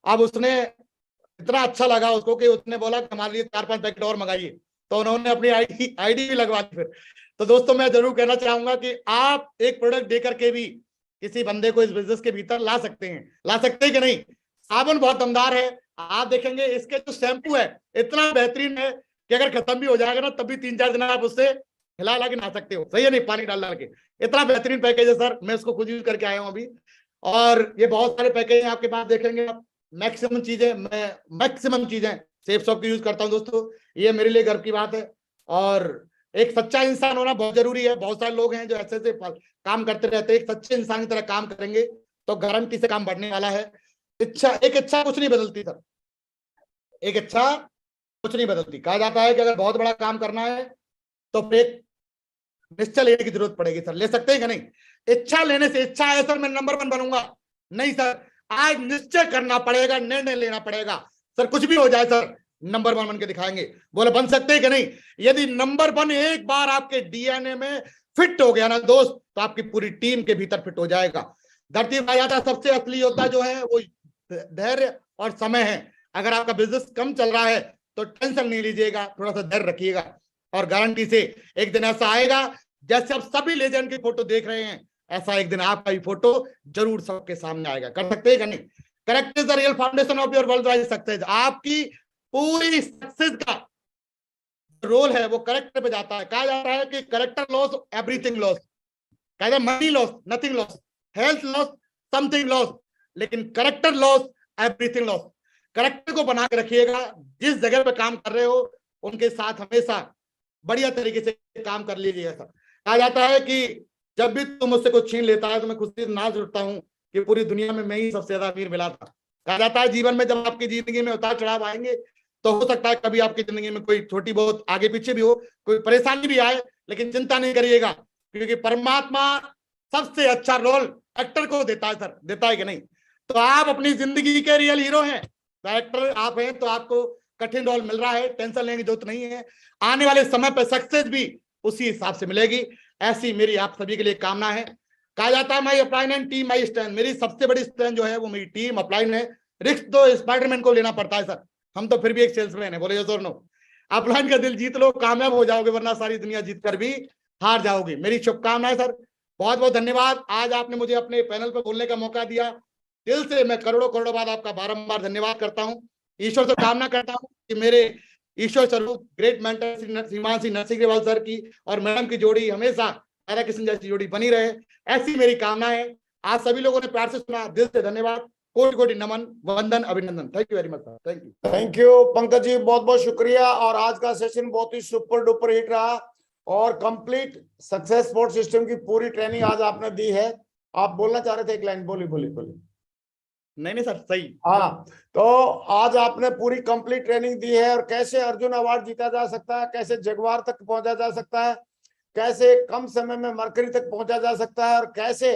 अब उसने इतना अच्छा लगा उसको कि उसने बोला कि हमारे लिए 4-5 पैकेट और मंगाइए, तो उन्होंने अपनी आईडी भी लगवा दी फिर। तो दोस्तों मैं जरूर कहना चाहूंगा कि आप एक प्रोडक्ट देकर के भी किसी बंदे को इस बिजनेस के भीतर ला सकते हैं। ला सकते हैं कि नहीं? साबुन बहुत दमदार है। आप देखेंगे इसके जो शैम्पू है इतना बेहतरीन है कि अगर खत्म भी हो जाएगा ना तब भी 3-4 दिन आप उससे हिला के नहा सकते हो। सही है नहीं? पानी डाल के। इतना बेहतरीन पैकेज है सर, मैं उसको खुद यूज करके आया हूं अभी। और ये बहुत सारे पैकेज हैं आपके पास, देखेंगे आप। मैक्सिमम चीजें सेफ शॉप की यूज करता हूं दोस्तों। ये मेरे लिए गर्व की बात है। और एक सच्चा इंसान होना बहुत जरूरी है। बहुत सारे लोग हैं जो ऐसे काम करते रहते हैं। एक सच्चे इंसान की तरह काम करेंगे तो गारंटी से काम बढ़ने वाला है। एक इच्छा कुछ नहीं बदलती सर, एक इच्छा कुछ नहीं बदलती। कहा जाता है कि अगर बहुत बड़ा काम करना है तो फिर निश्चय लेने की जरूरत पड़ेगी सर। ले सकते हैं कि नहीं? इच्छा लेने से, इच्छा है सर मैं नंबर 1 बनूंगा, नहीं सर। आज निश्चय करना पड़ेगा, निर्णय लेना पड़ेगा सर। कुछ भी हो जाए सर, नंबर 1 बन के दिखाएंगे। बोले बन सकते हैं कि नहीं? यदि नंबर 1 एक बार आपके डीएनए में फिट हो गया ना दोस्त, तो आपकी पूरी टीम के भीतर फिट हो जाएगा। धरती पर जाता सबसे असली योद्धा जो है वो धैर्य और समय है। अगर आपका बिजनेस कम चल रहा है तो टेंशन नहीं लीजिएगा, थोड़ा सा धैर्य रखिएगा और गारंटी से एक दिन ऐसा आएगा जैसे आप सभी लेजेंड की फोटो देख रहे हैं, ऐसा एक दिन आपका भी फोटो जरूर सबके सामने आएगा। कर सकते हैं कि नहीं? Correct is the real foundation of your world wide success. आपकी पूरी सक्सेस का रोल है वो करेक्टर पे जाता है। कहा जाता है कि करेक्टर लॉस एवरीथिंग लॉस, कहा जाता है money loss nothing loss, health loss something loss, लेकिन character loss everything loss. Character को बना के रखिएगा, जिस जगह पे काम कर रहे हो उनके साथ हमेशा बढ़िया तरीके से काम कर लीजिएगा। कहा जाता है कि जब भी तुम मुझसे कुछ छीन लेता है तो मैं खुशी से नाच उठता हूँ कि पूरी दुनिया में मैं ही सबसे ज्यादा अमीर मिला था। कहा जाता है जीवन में जब आपकी जिंदगी में उतार चढ़ाव आएंगे तो हो सकता है कभी आपकी जिंदगी में कोई छोटी बहुत आगे पीछे भी हो, कोई परेशानी भी आए, लेकिन चिंता नहीं करिएगा, क्योंकि परमात्मा सबसे अच्छा रोल एक्टर को देता है। सर देता है कि नहीं? तो आप अपनी जिंदगी के रियल हीरो हैं, तो एक्टर आप हैं, तो आपको कठिन रोल मिल रहा है, टेंशन लेने की जरूरत नहीं है। आने वाले समय पर सक्सेस भी उसी हिसाब से मिलेगी, ऐसी मेरी आप सभी के लिए कामना है। कहा जाता है my upline and team my strength, मेरी सबसे बड़ी स्ट्रेंथ जो है वो मेरी टीम अपलाइन है। रिस्क तो स्पाइडरमैन को लेना पड़ता है सर, हम तो फिर भी एक सेल्समैन है, बोले तो नो। अपलाइन का दिल जीत लो, कामयाब हो जाओगे, वरना सारी दुनिया जीत कर भी हार जाओगे। मेरी शुभकामनाएं सर, बहुत बहुत धन्यवाद। आज आपने मुझे अपने पैनल पर बोलने का मौका दिया, दिल से मैं करोड़ों करोड़ों बार आपका बारंबार धन्यवाद करता हूं। ईश्वर से कामना करता हूं कि मेरे ईश्वर स्वरूप ग्रेट मेंटर श्रीमान श्री नरसिंह सर की और मैडम की जोड़ी हमेशा राधा कृष्ण जैसी जोड़ी बनी रहे, ऐसी मेरी कामना है। आज सभी लोगों ने प्यार से सुना, दिल से धन्यवाद, कोटि कोटि नमन, वंदन, अभिनंदन। Thank you very much sir, thank you. Thank you Pankaj ji, बहुत बहुत शुक्रिया। और आज का सेशन बहुत ही सुपर डुपर हिट रहा और कंप्लीट सक्सेस सपोर्ट सिस्टम की पूरी ट्रेनिंग आज आपने दी है। आप बोलना चाह रहे थे एक लाइन, बोली बोली बोली। नहीं सर सही। हाँ, तो आज आपने पूरी कंप्लीट ट्रेनिंग दी है और कैसे अर्जुन अवार्ड जीता जा सकता है, कैसे जगुआर तक पहुंचा जा सकता है, कैसे कम समय में मरकरी तक पहुंचा जा सकता है और कैसे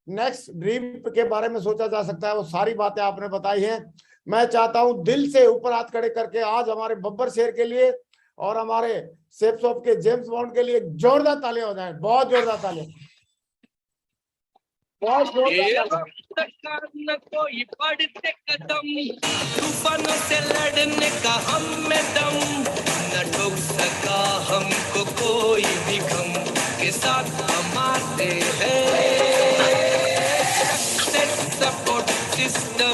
नेक्स्ट ड्रीम के बारे में सोचा जा सकता है, वो सारी बातें आपने बताई हैं। मैं चाहता हूं दिल से ऊपर हाथ खड़े करके आज हमारे बब्बर शेर के लिए और हमारे सेफ शॉप के जेम्स बॉन्ड के लिए जोरदार तालियां हो जाएं, बहुत जोरदार तालियां, बहुत जोरदार। न कोई बढ़ते कदम, तूफानों से लड़ने का हम में दम, न ठोक सका हमको कोई भी गम, के साथ हम आते हैं सपोर्ट सिस्टम।